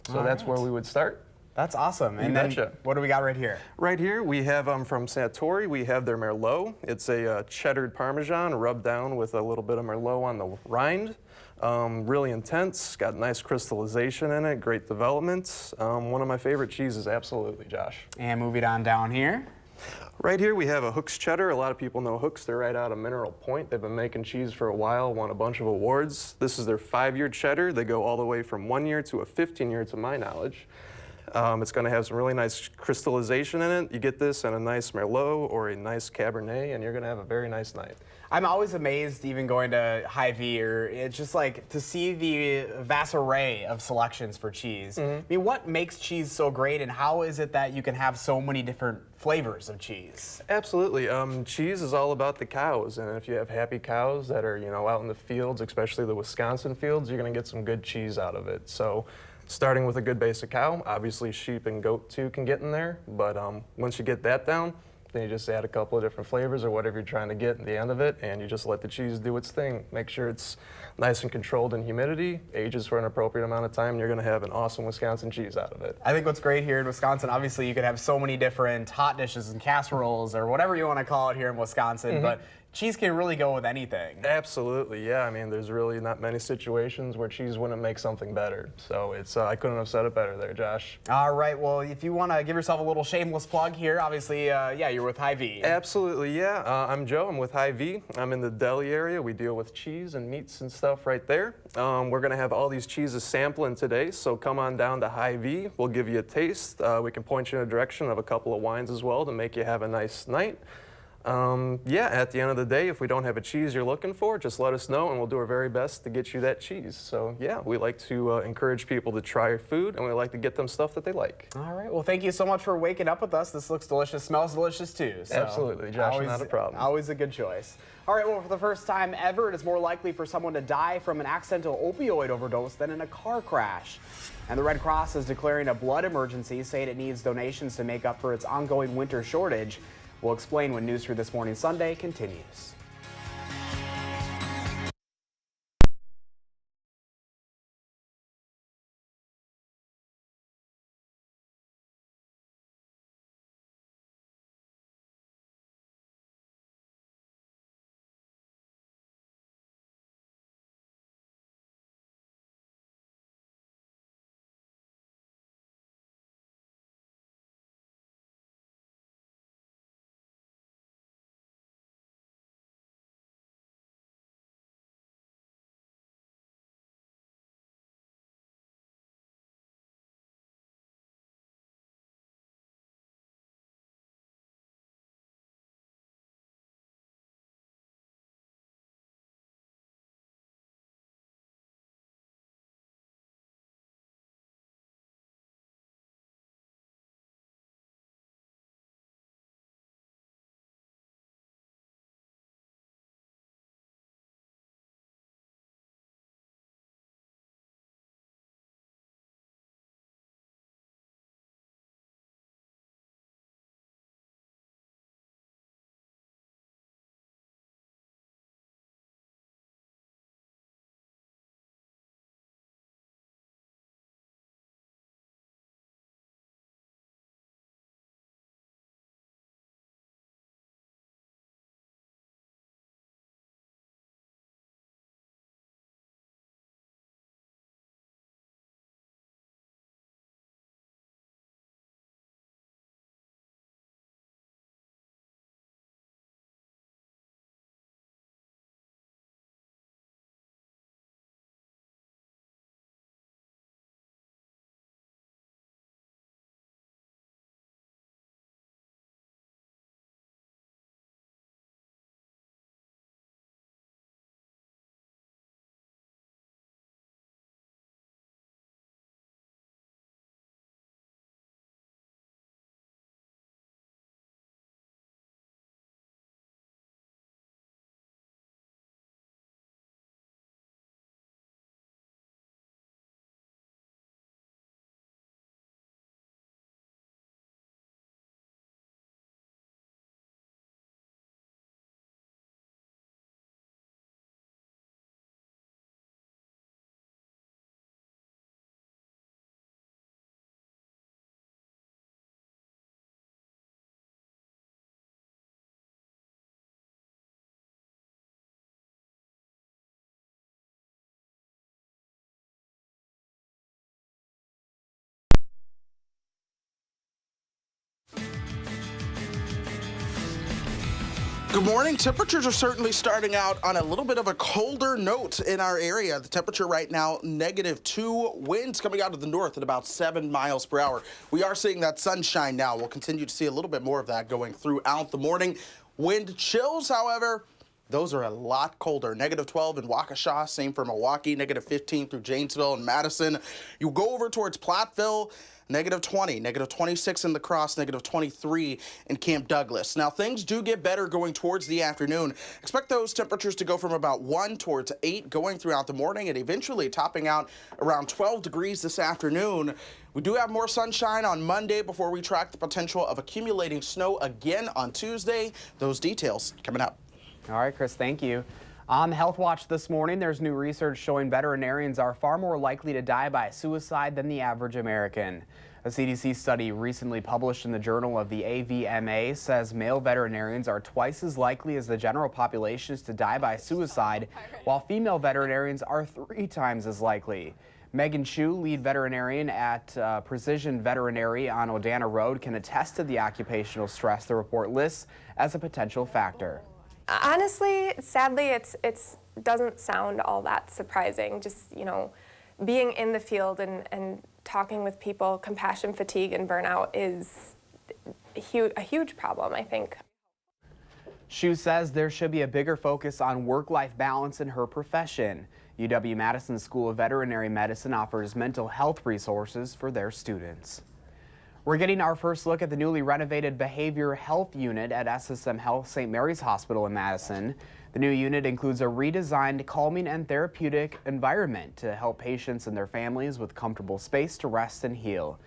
So that's where we would start. That's awesome. And then what do we got right here? Right here we have from Santori, we have their Merlot. It's a cheddared Parmesan rubbed down with a little bit of Merlot on the rind. Really intense, got nice crystallization in it, great development. One of my favorite cheeses, absolutely, Josh. And moving on down here. Right here we have a Hooks cheddar. A lot of people know Hooks. They're right out of Mineral Point. They've been making cheese for a while, won a bunch of awards. This is their 5-year cheddar. They go all the way from 1 year to a 15-year to my knowledge. It's going to have some really nice crystallization in it. You get this in a nice Merlot or a nice Cabernet, and you're going to have a very nice night. I'm always amazed, even going to Hy-Vee, or it's just like to see the vast array of selections for cheese. I mean, what makes cheese so great, and how is it that you can have so many different flavors of cheese? Absolutely. Cheese is all about the cows, and if you have happy cows that are, out in the fields, especially the Wisconsin fields, you're going to get some good cheese out of it. So, starting with a good basic cow, obviously sheep and goat too can get in there, but once you get that down, then you just add a couple of different flavors or whatever you're trying to get at the end of it, and you just let the cheese do its thing. Make sure it's nice and controlled in humidity, ages for an appropriate amount of time, and you're going to have an awesome Wisconsin cheese out of it. I think what's great here in Wisconsin, obviously you could have so many different hot dishes and casseroles or whatever you want to call it here in Wisconsin, but cheese can really go with anything. Absolutely, yeah. I mean, there's really not many situations where cheese wouldn't make something better. So it's I couldn't have said it better there, Josh. All right, well, if you want to give yourself a little shameless plug here, obviously, yeah, you're with Hy-Vee. Absolutely, yeah. I'm Joe. I'm with Hy-Vee. I'm in the deli area. We deal with cheese and meats and stuff right there. We're going to have all these cheeses sampling today, so come on down to Hy-Vee. We'll give you a taste. We can point you in a direction of a couple of wines as well to make you have a nice night. Yeah, at the end of the day, if we don't have a cheese you're looking for, just let us know and we'll do our very best to get you that cheese. So yeah, we like to encourage people to try our food, and we like to get them stuff that they like. All right, well, thank you so much for waking up with us. This looks delicious, smells delicious too. So Absolutely, Josh, not a problem. Always a good choice. All right, well, for the first time ever, it is more likely for someone to die from an accidental opioid overdose than in a car crash. And the Red Cross is declaring a blood emergency, saying it needs donations to make up for its ongoing winter shortage. We'll explain when News 3 This Morning Sunday continues. Good morning. Temperatures are certainly starting out on a little bit of a colder note in our area. The temperature right now, -2. Winds coming out of the north at about 7 miles per hour. We are seeing that sunshine now. We'll continue to see a little bit more of that going throughout the morning. Wind chills, however, those are a lot colder. -12 in Waukesha, same for Milwaukee, -15 through Janesville and Madison. You go over towards Platteville, -20, -26 in La Crosse, -23 in Camp Douglas. Now, things do get better going towards the afternoon. Expect those temperatures to go from about 1 towards 8 going throughout the morning and eventually topping out around 12 degrees this afternoon. We do have more sunshine on Monday before we track the potential of accumulating snow again on Tuesday. Those details coming up. All right, Chris, thank you. On the Health Watch this morning, there's new research showing veterinarians are far more likely to die by suicide than the average American. A CDC study recently published in the Journal of the AVMA says male veterinarians are twice as likely as the general population to die by suicide, while female veterinarians are 3 times as likely. Megan Chu, lead veterinarian at Precision Veterinary on Odana Road, can attest to the occupational stress the report lists as a potential factor. Honestly, sadly, it doesn't sound all that surprising. Just, being in the field and talking with people, compassion fatigue and burnout is a huge problem, I think. Shu says there should be a bigger focus on work-life balance in her profession. UW-Madison School of Veterinary Medicine offers mental health resources for their students. We're getting our first look at the newly renovated Behavior Health Unit at SSM Health St. Mary's Hospital in Madison. The new unit includes a redesigned calming and therapeutic environment to help patients and their families with comfortable space to rest and heal.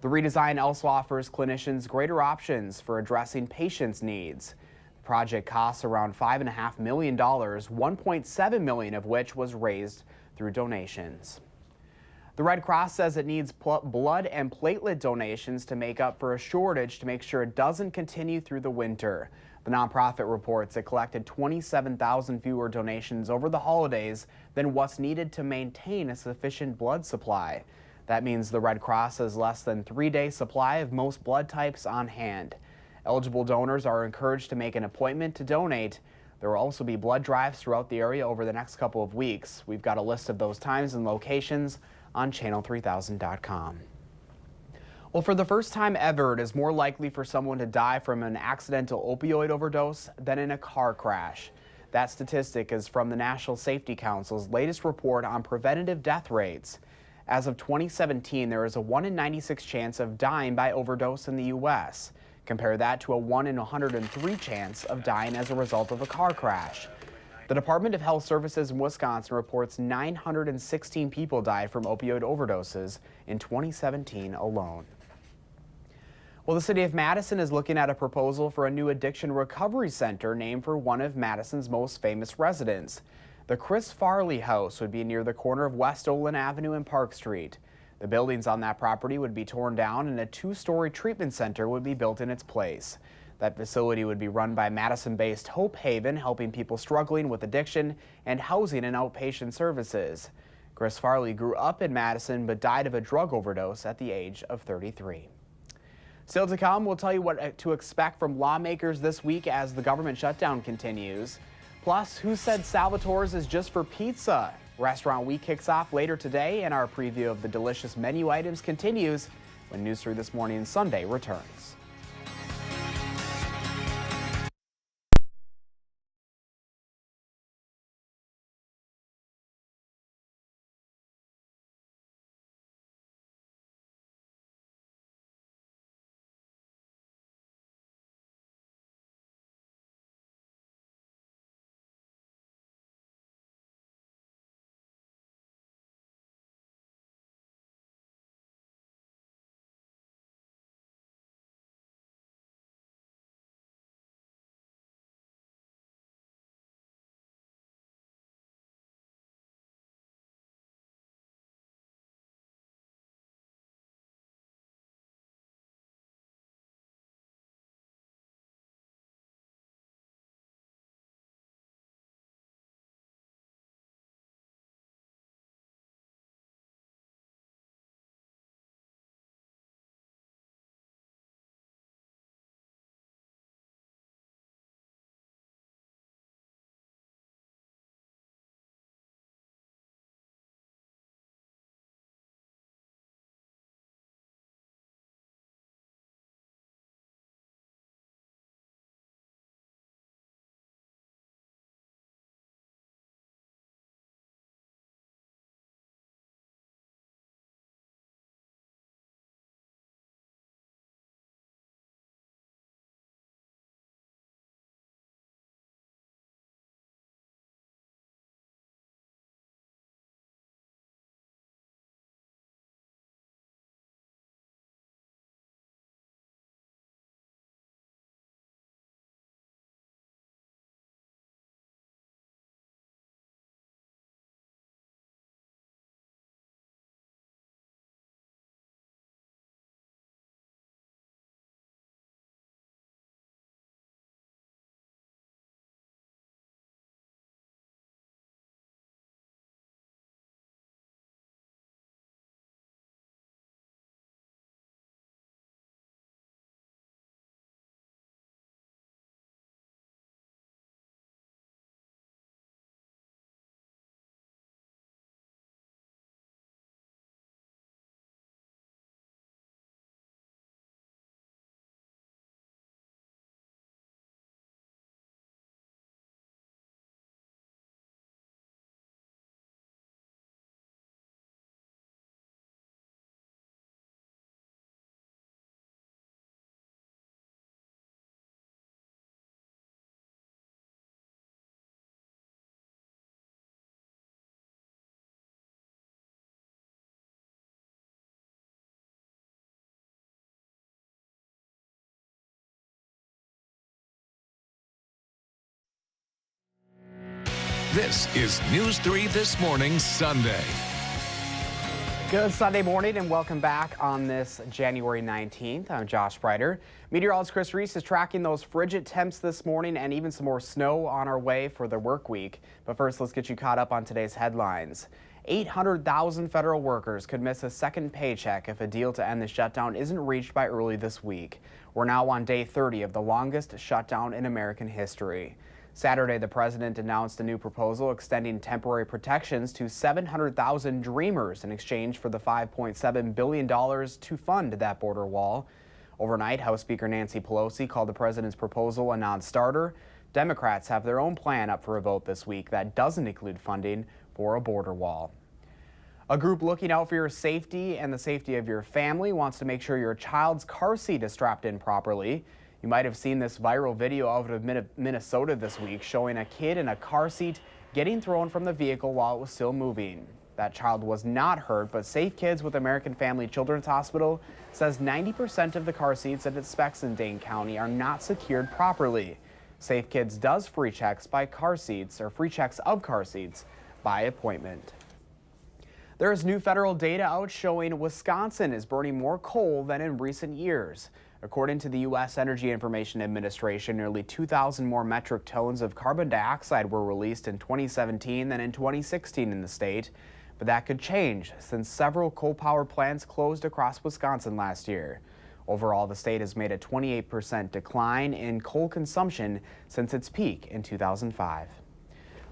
The redesign also offers clinicians greater options for addressing patients' needs. The project costs around $5.5 million, $1.7 million of which was raised through donations. The Red Cross says it needs blood and platelet donations to make up for a shortage to make sure it doesn't continue through the winter. The nonprofit reports it collected 27,000 fewer donations over the holidays than what's needed to maintain a sufficient blood supply. That means the Red Cross has less than 3-day supply of most blood types on hand. Eligible donors are encouraged to make an appointment to donate. There will also be blood drives throughout the area over the next couple of weeks. We've got a list of those times and locations on channel3000.com. Well, for the first time ever, it is more likely for someone to die from an accidental opioid overdose than in a car crash. That statistic is from the National Safety Council's latest report on preventative death rates. As of 2017, there is a 1 in 96 chance of dying by overdose in the U.S. Compare that to a 1 in 103 chance of dying as a result of a car crash. The Department of Health Services in Wisconsin reports 916 people died from opioid overdoses in 2017 alone. Well, the city of Madison is looking at a proposal for a new addiction recovery center named for one of Madison's most famous residents. The Chris Farley House would be near the corner of West Olin Avenue and Park Street. The buildings on that property would be torn down and a 2-story treatment center would be built in its place. That facility would be run by Madison-based Hope Haven, helping people struggling with addiction and housing and outpatient services. Chris Farley grew up in Madison but died of a drug overdose at the age of 33. Still to come, we'll tell you what to expect from lawmakers this week as the government shutdown continues. Plus, who said Salvatore's is just for pizza? Restaurant Week kicks off later today, and our preview of the delicious menu items continues when News 3 This Morning Sunday returns. This is News 3 This Morning, Sunday. Good Sunday morning and welcome back on this January 19th. I'm Josh Breiter. Meteorologist Chris Reese is tracking those frigid temps this morning and even some more snow on our way for the work week. But first, let's get you caught up on today's headlines. 800,000 federal workers could miss a second paycheck if a deal to end the shutdown isn't reached by early this week. We're now on day 30 of the longest shutdown in American history. Saturday, the president announced a new proposal extending temporary protections to 700,000 dreamers in exchange for the $5.7 billion to fund that border wall. Overnight, House Speaker Nancy Pelosi called the president's proposal a non-starter. Democrats have their own plan up for a vote this week that doesn't include funding for a border wall. A group looking out for your safety and the safety of your family wants to make sure your child's car seat is strapped in properly. You might have seen this viral video out of Minnesota this week showing a kid in a car seat getting thrown from the vehicle while it was still moving. That child was not hurt, but Safe Kids with American Family Children's Hospital says 90% of the car seats it inspects in Dane County are not secured properly. Safe Kids does free checks of car seats by appointment. There is new federal data out showing Wisconsin is burning more coal than in recent years. According to the U.S. Energy Information Administration, nearly 2,000 more metric tons of carbon dioxide were released in 2017 than in 2016 in the state. But that could change since several coal power plants closed across Wisconsin last year. Overall, the state has made a 28% decline in coal consumption since its peak in 2005.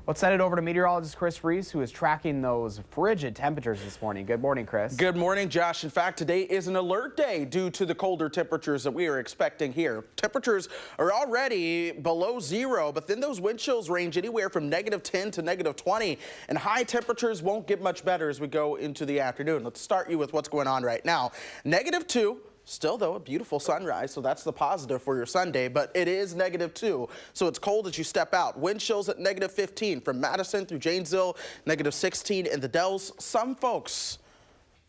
Let's send it over to meteorologist Chris Reese, who is tracking those frigid temperatures this morning. Good morning, Chris. Good morning, Josh. In fact, today is an alert day due to the colder temperatures that we are expecting here. Temperatures are already below zero, but then those wind chills range anywhere from -10 to -20, and high temperatures won't get much better as we go into the afternoon. Let's start you with what's going on right now. -2. Still, though, a beautiful sunrise, so that's the positive for your Sunday, but it is -2, so it's cold as you step out. Wind chills at -15 from Madison through Janesville, -16 in the Dells. Some folks,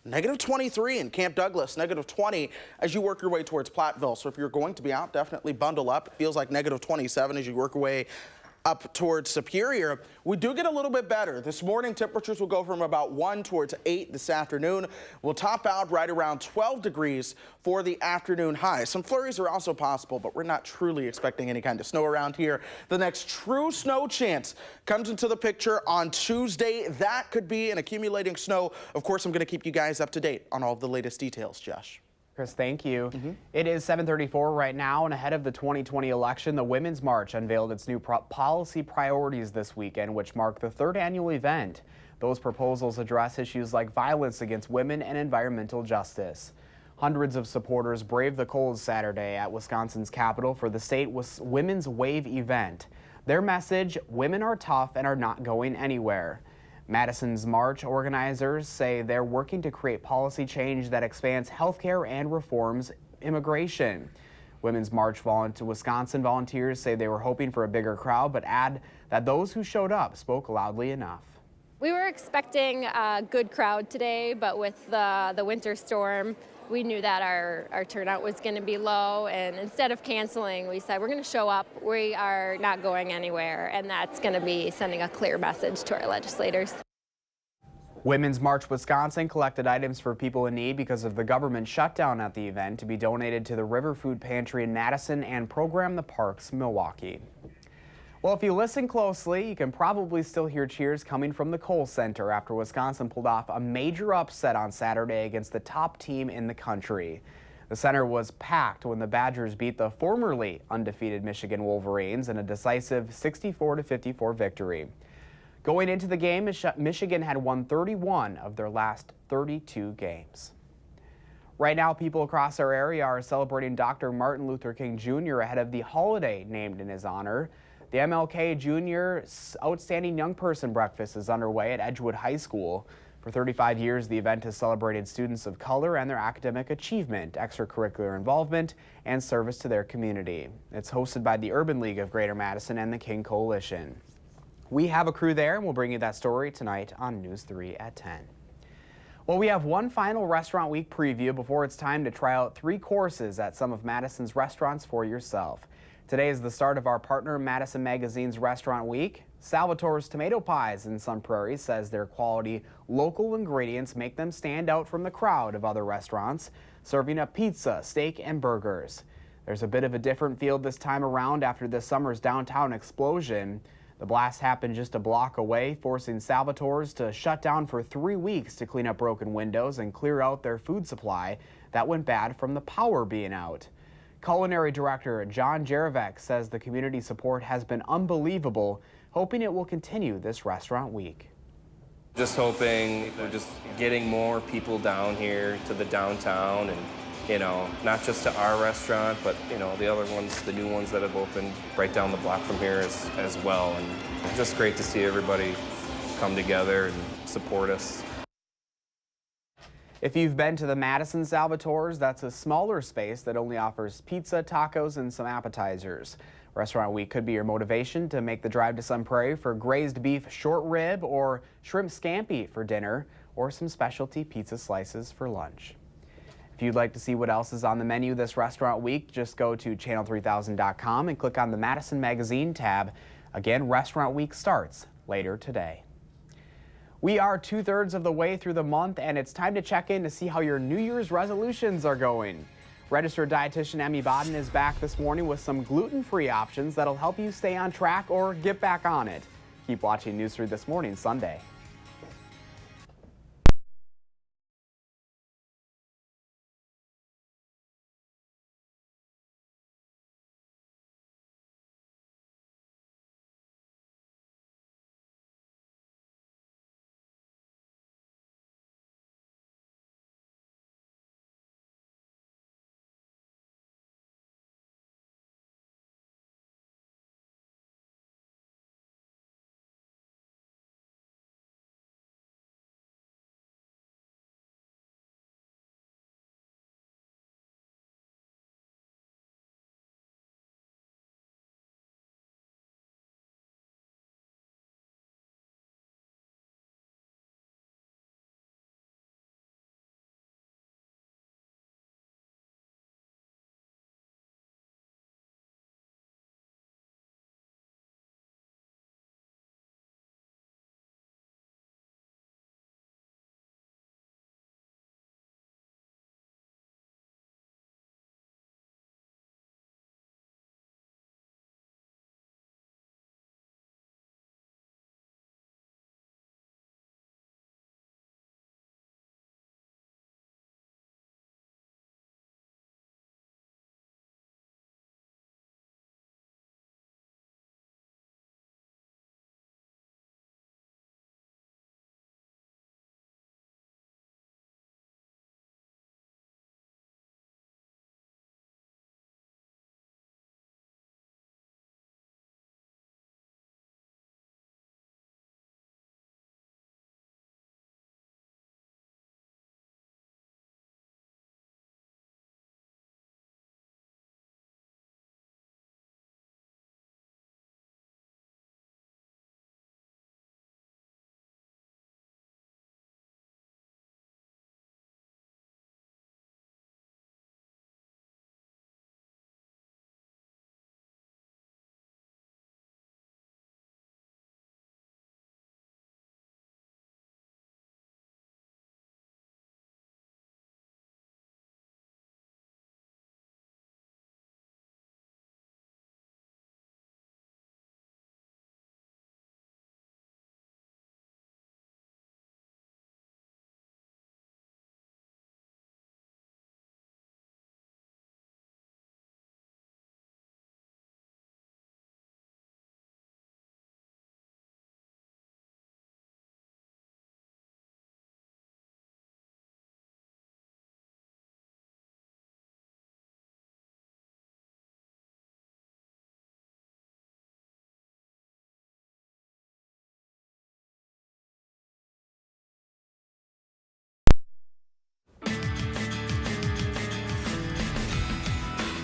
-23 in Camp Douglas, -20 as you work your way towards Platteville. So if you're going to be out, definitely bundle up. It feels like -27 as you work your way up towards Superior. We do get a little bit better. This morning, temperatures will go from about 1 towards 8 this afternoon. We'll top out right around 12 degrees for the afternoon high. Some flurries are also possible, but we're not truly expecting any kind of snow around here. The next true snow chance comes into the picture on Tuesday. That could be an accumulating snow. Of course, I'm going to keep you guys up to date on all of the latest details, Josh. Chris, thank you. It is 7:34 right now, and ahead of the 2020 election, the Women's March unveiled its new policy priorities this weekend, which mark the third annual event. Those proposals address issues like violence against women and environmental justice. Hundreds of supporters braved the cold Saturday at Wisconsin's Capitol for the state Women's Wave event. Their message, women are tough and are not going anywhere. Madison's March organizers say they're working to create policy change that expands health care and reforms immigration. Women's March to Wisconsin volunteers say they were hoping for a bigger crowd, but add that those who showed up spoke loudly enough. We were expecting a good crowd today, but with the winter storm, we knew that our turnout was going to be low, and instead of canceling, we said we're going to show up. We are not going anywhere, and that's going to be sending a clear message to our legislators. Women's March Wisconsin collected items for people in need because of the government shutdown at the event to be donated to the River Food Pantry in Madison and Program the Parks, Milwaukee. Well, if you listen closely, you can probably still hear cheers coming from the Kohl Center after Wisconsin pulled off a major upset on Saturday against the top team in the country. The center was packed when the Badgers beat the formerly undefeated Michigan Wolverines in a decisive 64-54 victory. Going into the game, Michigan had won 31 of their last 32 games. Right now, people across our area are celebrating Dr. Martin Luther King Jr. ahead of the holiday named in his honor. The MLK Jr. Outstanding Young Person Breakfast is underway at Edgewood High School. For 35 years, the event has celebrated students of color and their academic achievement, extracurricular involvement, and service to their community. It's hosted by the Urban League of Greater Madison and the King Coalition. We have a crew there, and we'll bring you that story tonight on News 3 at 10. Well, we have one final Restaurant Week preview before it's time to try out 3 courses at some of Madison's restaurants for yourself. Today is the start of our partner Madison Magazine's Restaurant Week. Salvatore's Tomato Pies in Sun Prairie says their quality local ingredients make them stand out from the crowd of other restaurants, serving up pizza, steak, and burgers. There's a bit of a different feel this time around after this summer's downtown explosion. The blast happened just a block away, forcing Salvatore's to shut down for 3 weeks to clean up broken windows and clear out their food supply that went bad from the power being out. Culinary Director John Jarevec says the community support has been unbelievable, hoping it will continue this restaurant week. Just hoping we're just getting more people down here to the downtown and, not just to our restaurant, but, the other ones, the new ones that have opened right down the block from here as well. And it's just great to see everybody come together and support us. If you've been to the Madison Salvatore's, that's a smaller space that only offers pizza, tacos, and some appetizers. Restaurant Week could be your motivation to make the drive to Sun Prairie for grazed beef short rib or shrimp scampi for dinner, or some specialty pizza slices for lunch. If you'd like to see what else is on the menu this Restaurant Week, just go to channel3000.com and click on the Madison Magazine tab. Again, Restaurant Week starts later today. We are 2/3 of the way through the month, and it's time to check in to see how your New Year's resolutions are going. Registered dietitian Emmy Bodden is back this morning with some gluten-free options that'll help you stay on track or get back on it. Keep watching News 3 This Morning Sunday.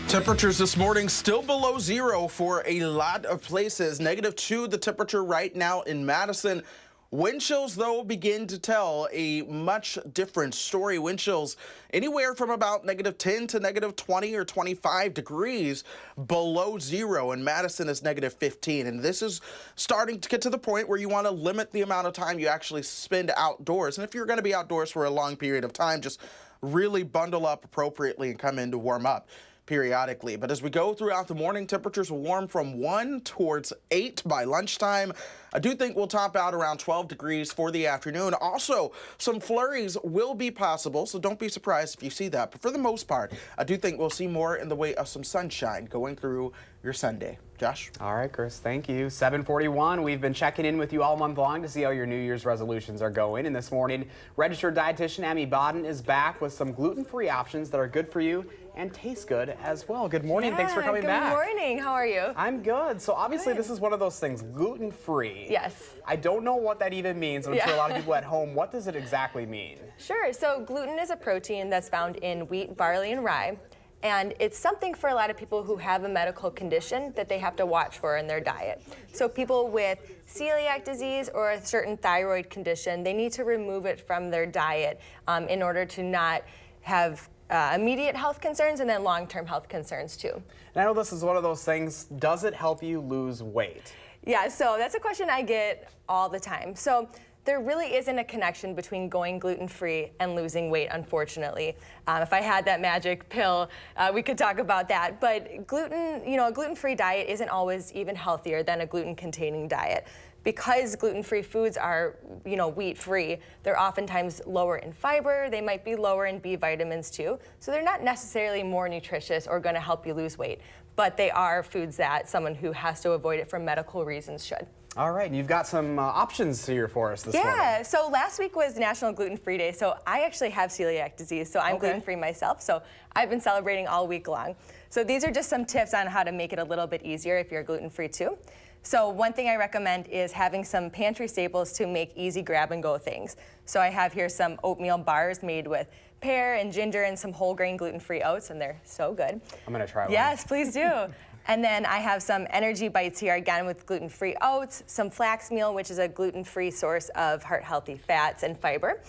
Temperatures this morning still below zero for a lot of places. -2 the temperature right now in Madison. Wind chills, though, begin to tell a much different story. Wind chills anywhere from about -10 to -20 or 25 degrees below zero, and Madison is -15. And this is starting to get to the point where you want to limit the amount of time you actually spend outdoors. And if you're going to be outdoors for a long period of time, just really bundle up appropriately and come in to warm up periodically. But as we go throughout the morning, temperatures will warm from 1 towards 8 by lunchtime. I do think we'll top out around 12 degrees for the afternoon. Also, some flurries will be possible, so don't be surprised if you see that. But for the most part, I do think we'll see more in the way of some sunshine going through your Sunday. Josh? All right, Chris, thank you. 7:41, we've been checking in with you all month long to see how your New Year's resolutions are going. And this morning, registered dietitian Amy Bodden is back with some gluten-free options that are good for you and taste good as well. Good morning. Thanks for coming back. Good morning. How are you? I'm good. So obviously this is one of those things, gluten-free. Yes. I don't know what that even means. I'm sure a lot of people at home, what does it exactly mean? Sure. So gluten is a protein that's found in wheat, barley, and rye. And it's something for a lot of people who have a medical condition that they have to watch for in their diet. So people with celiac disease or a certain thyroid condition, they need to remove it from their diet in order to not have immediate health concerns and then long-term health concerns too. And I know this is one of those things, does it help you lose weight? Yeah, so that's a question I get all the time. So there really isn't a connection between going gluten-free and losing weight, unfortunately. If I had that magic pill, we could talk about that. But gluten, a gluten-free diet isn't always even healthier than a gluten-containing diet. Because gluten-free foods are, wheat-free, they're oftentimes lower in fiber, they might be lower in B vitamins too, so they're not necessarily more nutritious or gonna help you lose weight, but they are foods that someone who has to avoid it for medical reasons should. All right, and you've got some options here for us this morning. Yeah, so last week was National Gluten-Free Day, so I actually have celiac disease, so I'm gluten-free myself, so I've been celebrating all week long. So these are just some tips on how to make it a little bit easier if you're gluten-free too. So one thing I recommend is having some pantry staples to make easy grab-and-go things. So I have here some oatmeal bars made with pear and ginger and some whole grain gluten-free oats, and they're so good. I'm gonna try one. Yes, please do. And then I have some energy bites here, again with gluten-free oats, some flax meal, which is a gluten-free source of heart-healthy fats and fiber.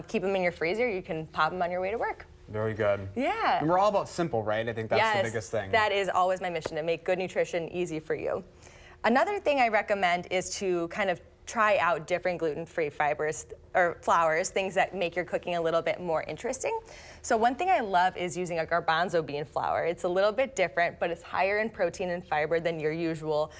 Keep them in your freezer. You can pop them on your way to work. Very good. Yeah. And we're all about simple, right? I think that's the biggest thing. That is always my mission, to make good nutrition easy for you. Another thing I recommend is to kind of try out different gluten-free fibers or flours, things that make your cooking a little bit more interesting. So one thing I love is using a garbanzo bean flour. It's a little bit different, but it's higher in protein and fiber than your usual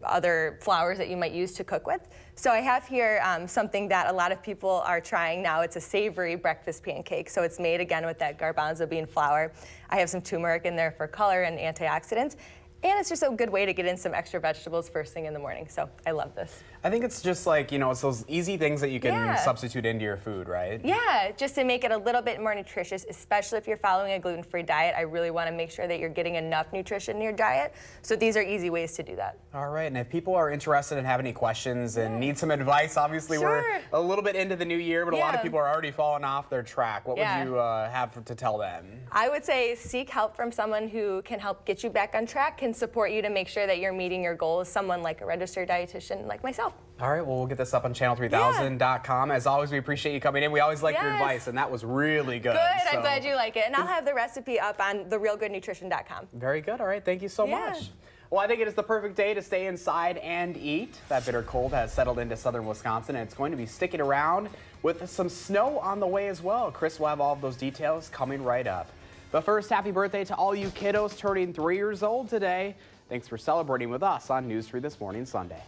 other flours that you might use to cook with. So I have here something that a lot of people are trying now. It's a savory breakfast pancake. So it's made again with that garbanzo bean flour. I have some turmeric in there for color and antioxidants. And it's just a good way to get in some extra vegetables first thing in the morning. So I love this. I think it's just like, it's those easy things that you can substitute into your food, right? Yeah, just to make it a little bit more nutritious, especially if you're following a gluten-free diet. I really want to make sure that you're getting enough nutrition in your diet. So these are easy ways to do that. All right, and if people are interested and have any questions and need some advice, obviously we're a little bit into the new year, but a lot of people are already falling off their track. What would you have to tell them? I would say seek help from someone who can help get you back on track, can support you to make sure that you're meeting your goals, someone like a registered dietitian like myself. All right, well, we'll get this up on channel3000.com. As always, we appreciate you coming in. We always like your advice, and that was really good. Good, I'm glad you like it. And I'll have the recipe up on therealgoodnutrition.com. Very good. All right, thank you so much. Well, I think it is the perfect day to stay inside and eat. That bitter cold has settled into southern Wisconsin, and it's going to be sticking around with some snow on the way as well. Chris will have all of those details coming right up. But first, happy birthday to all you kiddos turning 3 years old today. Thanks for celebrating with us on News 3 This Morning Sunday.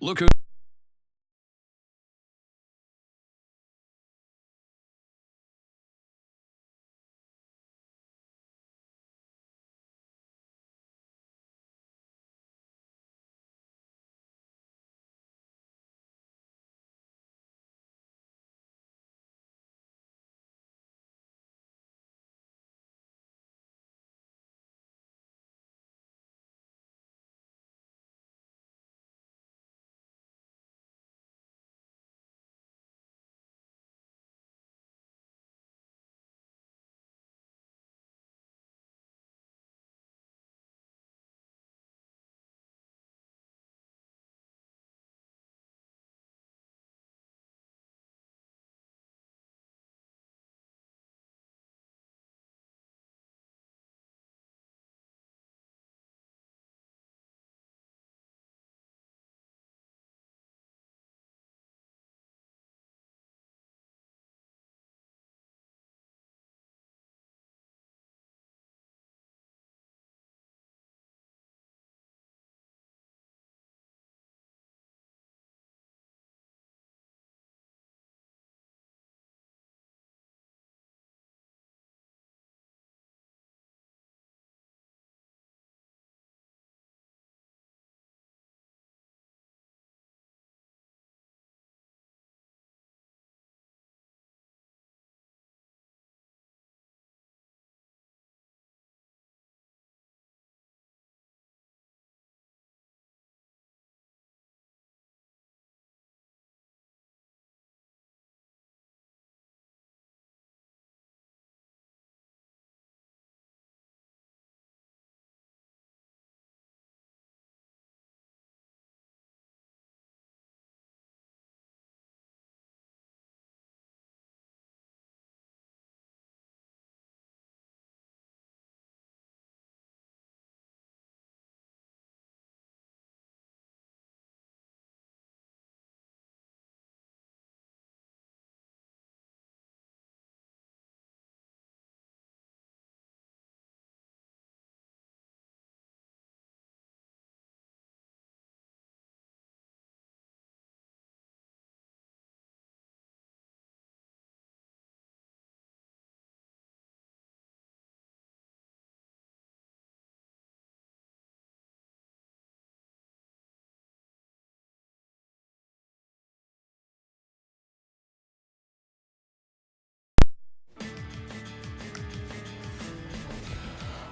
Look who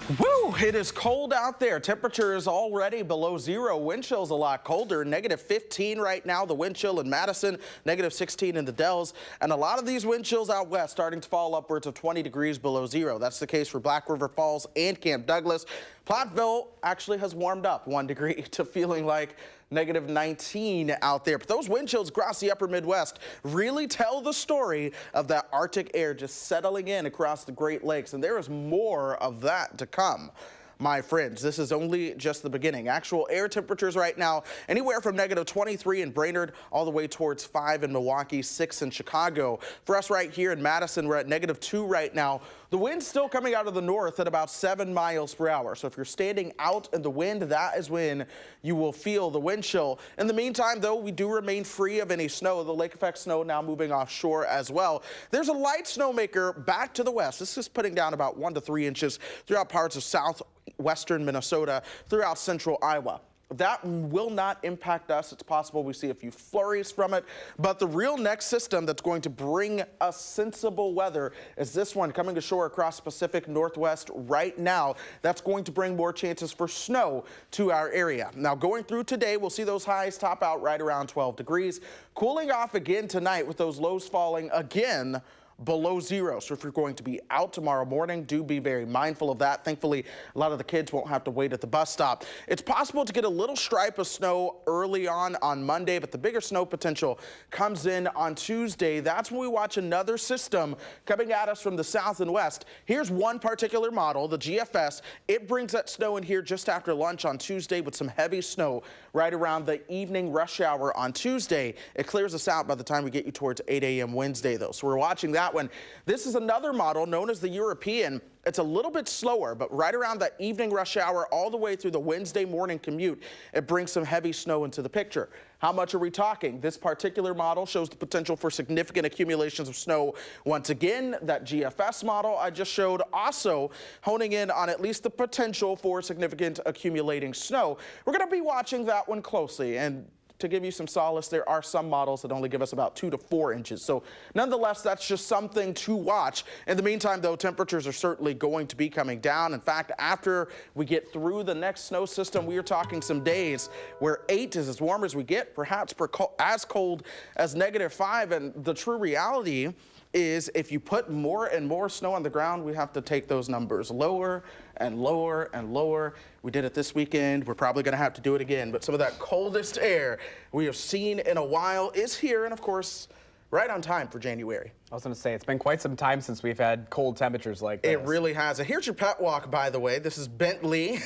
Woo! It is cold out there. Temperature is already below zero. Wind chill's a lot colder. -15 right now, the wind chill in Madison, -16 in the Dells. And a lot of these wind chills out west starting to fall upwards of 20 degrees below zero. That's the case for Black River Falls and Camp Douglas. Platteville actually has warmed up 1 degree to feeling like -19 out there. But those wind chills across the upper Midwest really tell the story of that Arctic air just settling in across the Great Lakes. And there is more of that to come. My friends, this is only just the beginning. Actual air temperatures right now, anywhere from -23 in Brainerd all the way towards 5 in Milwaukee, 6 in Chicago. For us right here in Madison, we're at -2 right now. The wind's still coming out of the north at about 7 miles per hour. So if you're standing out in the wind, that is when you will feel the wind chill. In the meantime, though, we do remain free of any snow. The lake effect snow now moving offshore as well. There's a light snowmaker back to the west. This is putting down about 1 to 3 inches throughout parts of southwestern Minnesota, throughout central Iowa. That will not impact us. It's possible we see a few flurries from it, but the real next system that's going to bring us sensible weather is this one coming ashore across Pacific Northwest right now. That's going to bring more chances for snow to our area. Now, going through today, we'll see those highs top out right around 12 degrees, cooling off again tonight with those lows falling again below zero. So if you're going to be out tomorrow morning, do be very mindful of that. Thankfully, a lot of the kids won't have to wait at the bus stop. It's possible to get a little stripe of snow early on Monday, but the bigger snow potential comes in on Tuesday. That's when we watch another system coming at us from the south and west. Here's one particular model, the GFS. It brings that snow in here just after lunch on Tuesday with some heavy snow right around the evening rush hour on Tuesday. It clears us out by the time we get you towards 8 a.m. Wednesday, though. So we're watching that one. This is another model known as the European. It's a little bit slower, but right around that evening rush hour all the way through the Wednesday morning commute, it brings some heavy snow into the picture. How much are we talking? This particular model shows the potential for significant accumulations of snow. Once again, that GFS model I just showed also honing in on at least the potential for significant accumulating snow. We're going to be watching that one closely, and to give you some solace, there are some models that only give us about 2 to 4 inches. So nonetheless, that's just something to watch. In the meantime, though, temperatures are certainly going to be coming down. In fact, after we get through the next snow system, we are talking some days where 8 is as warm as we get, perhaps as cold as -5. And the true reality is if you put more and more snow on the ground, we have to take those numbers lower and lower and lower. We did it this weekend. We're probably going to have to do it again. But some of that coldest air we have seen in a while is here, and of course, right on time for January. I was going to say, it's been quite some time since we've had cold temperatures like this. It really has. And here's your pet walk, by the way. This is Bentley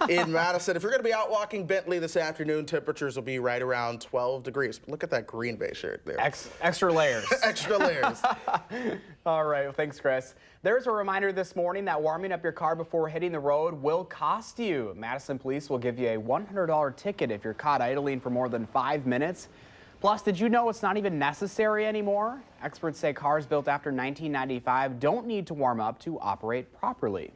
in Madison. If you're going to be out walking Bentley this afternoon, temperatures will be right around 12 degrees. But look at that Green Bay shirt there. Extra layers. Extra layers. All right. Well, thanks, Chris. There's a reminder this morning that warming up your car before hitting the road will cost you. Madison Police will give you a $100 ticket if you're caught idling for more than 5 minutes. Plus, did you know it's not even necessary anymore? Experts say cars built after 1995 don't need to warm up to operate properly.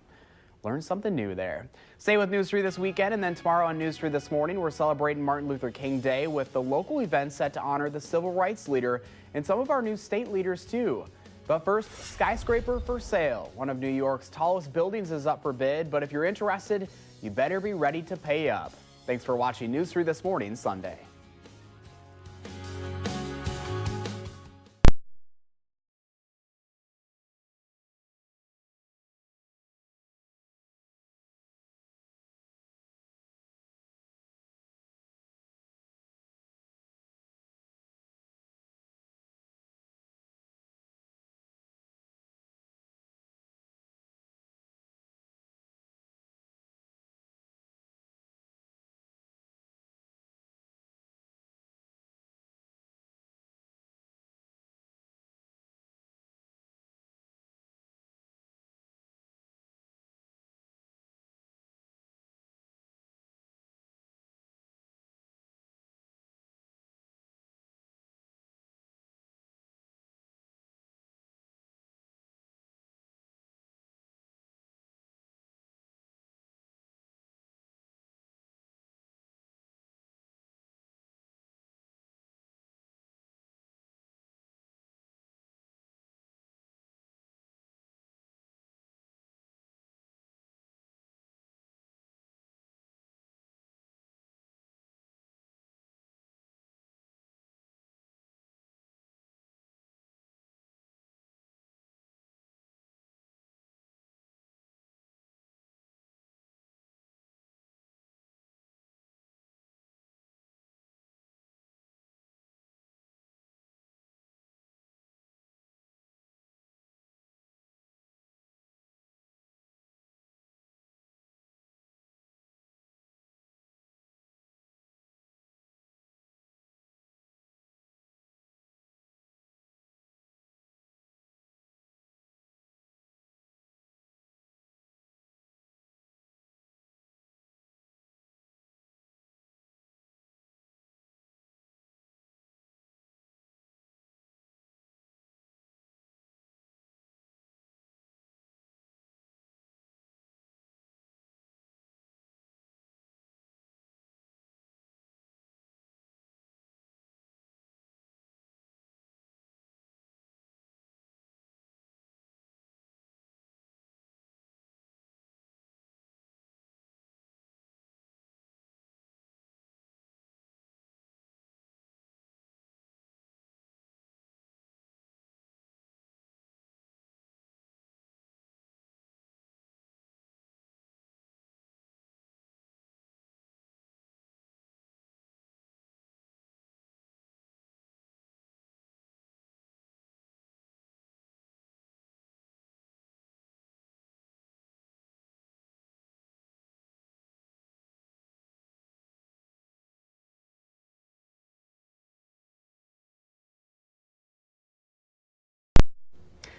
Learn something new there. Stay with News 3 this weekend, and then tomorrow on News 3 This Morning, we're celebrating Martin Luther King Day with the local event set to honor the civil rights leader and some of our new state leaders, too. But first, skyscraper for sale. One of New York's tallest buildings is up for bid, but if you're interested, you better be ready to pay up. Thanks for watching News 3 This Morning, Sunday.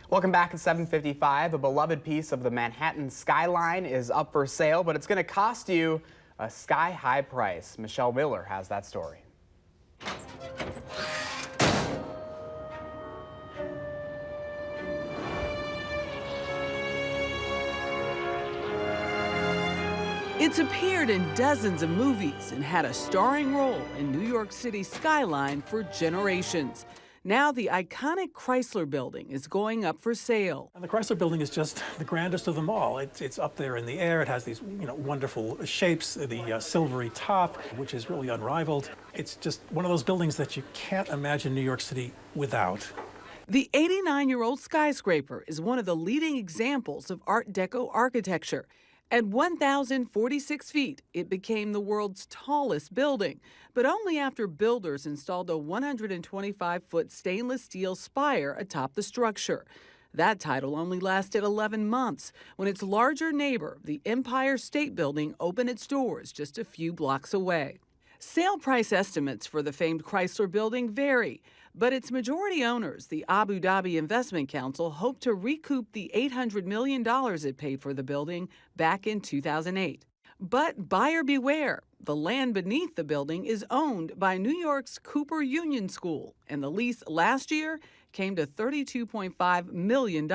Welcome back at 7:55. A beloved piece of the Manhattan skyline is up for sale, but it's going to cost you a sky-high price. Michelle Miller has that story. It's appeared in dozens of movies and had a starring role in New York City's skyline for generations. Now the iconic Chrysler Building is going up for sale. And the Chrysler Building is just the grandest of them all. It's up there in the air. It has these wonderful shapes, the silvery top, which is really unrivaled. It's just one of those buildings that you can't imagine New York City without. The 89-year-old skyscraper is one of the leading examples of Art Deco architecture. At 1,046 feet, it became the world's tallest building, but only after builders installed a 125-foot stainless steel spire atop the structure. That title only lasted 11 months when its larger neighbor, the Empire State Building, opened its doors just a few blocks away. Sale price estimates for the famed Chrysler Building vary, but its majority owners, the Abu Dhabi Investment Council, hope to recoup the $800 million it paid for the building back in 2008. But buyer beware. The land beneath the building is owned by New York's Cooper Union School, and the lease last year came to $32.5 million.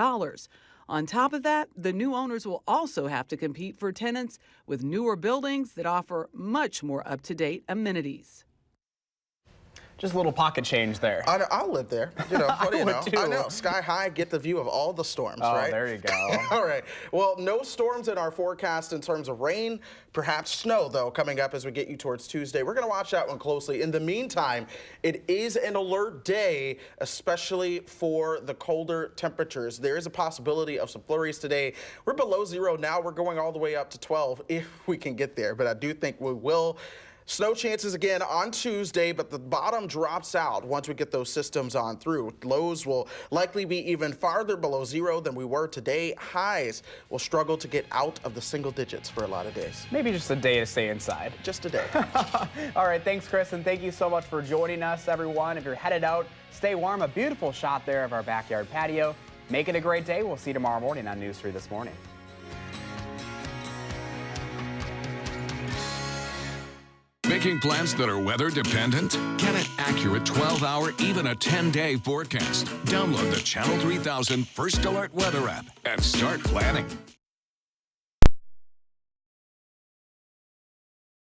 On top of that, the new owners will also have to compete for tenants with newer buildings that offer much more up-to-date amenities. Just a little pocket change there. I'll live there. You know, what do you know? Too. I know. Sky high, get the view of all the storms, oh, right? There you go. All right. Well, no storms in our forecast in terms of rain, perhaps snow, though, coming up as we get you towards Tuesday. We're going to watch that one closely. In the meantime, it is an alert day, especially for the colder temperatures. There is a possibility of some flurries today. We're below 0 now. We're going all the way up to 12 if we can get there, but I do think we will. Snow chances again on Tuesday, but the bottom drops out once we get those systems on through. Lows will likely be even farther below 0 than we were today. Highs will struggle to get out of the single digits for a lot of days. Maybe just a day to stay inside. Just a day. All right, thanks, Chris, and thank you so much for joining us, everyone. If you're headed out, stay warm. A beautiful shot there of our backyard patio. Make it a great day. We'll see you tomorrow morning on News 3 This Morning. Making plans that are weather dependent? Get an accurate 12-hour, even a 10-day forecast. Download the Channel 3000 First Alert Weather app and start planning.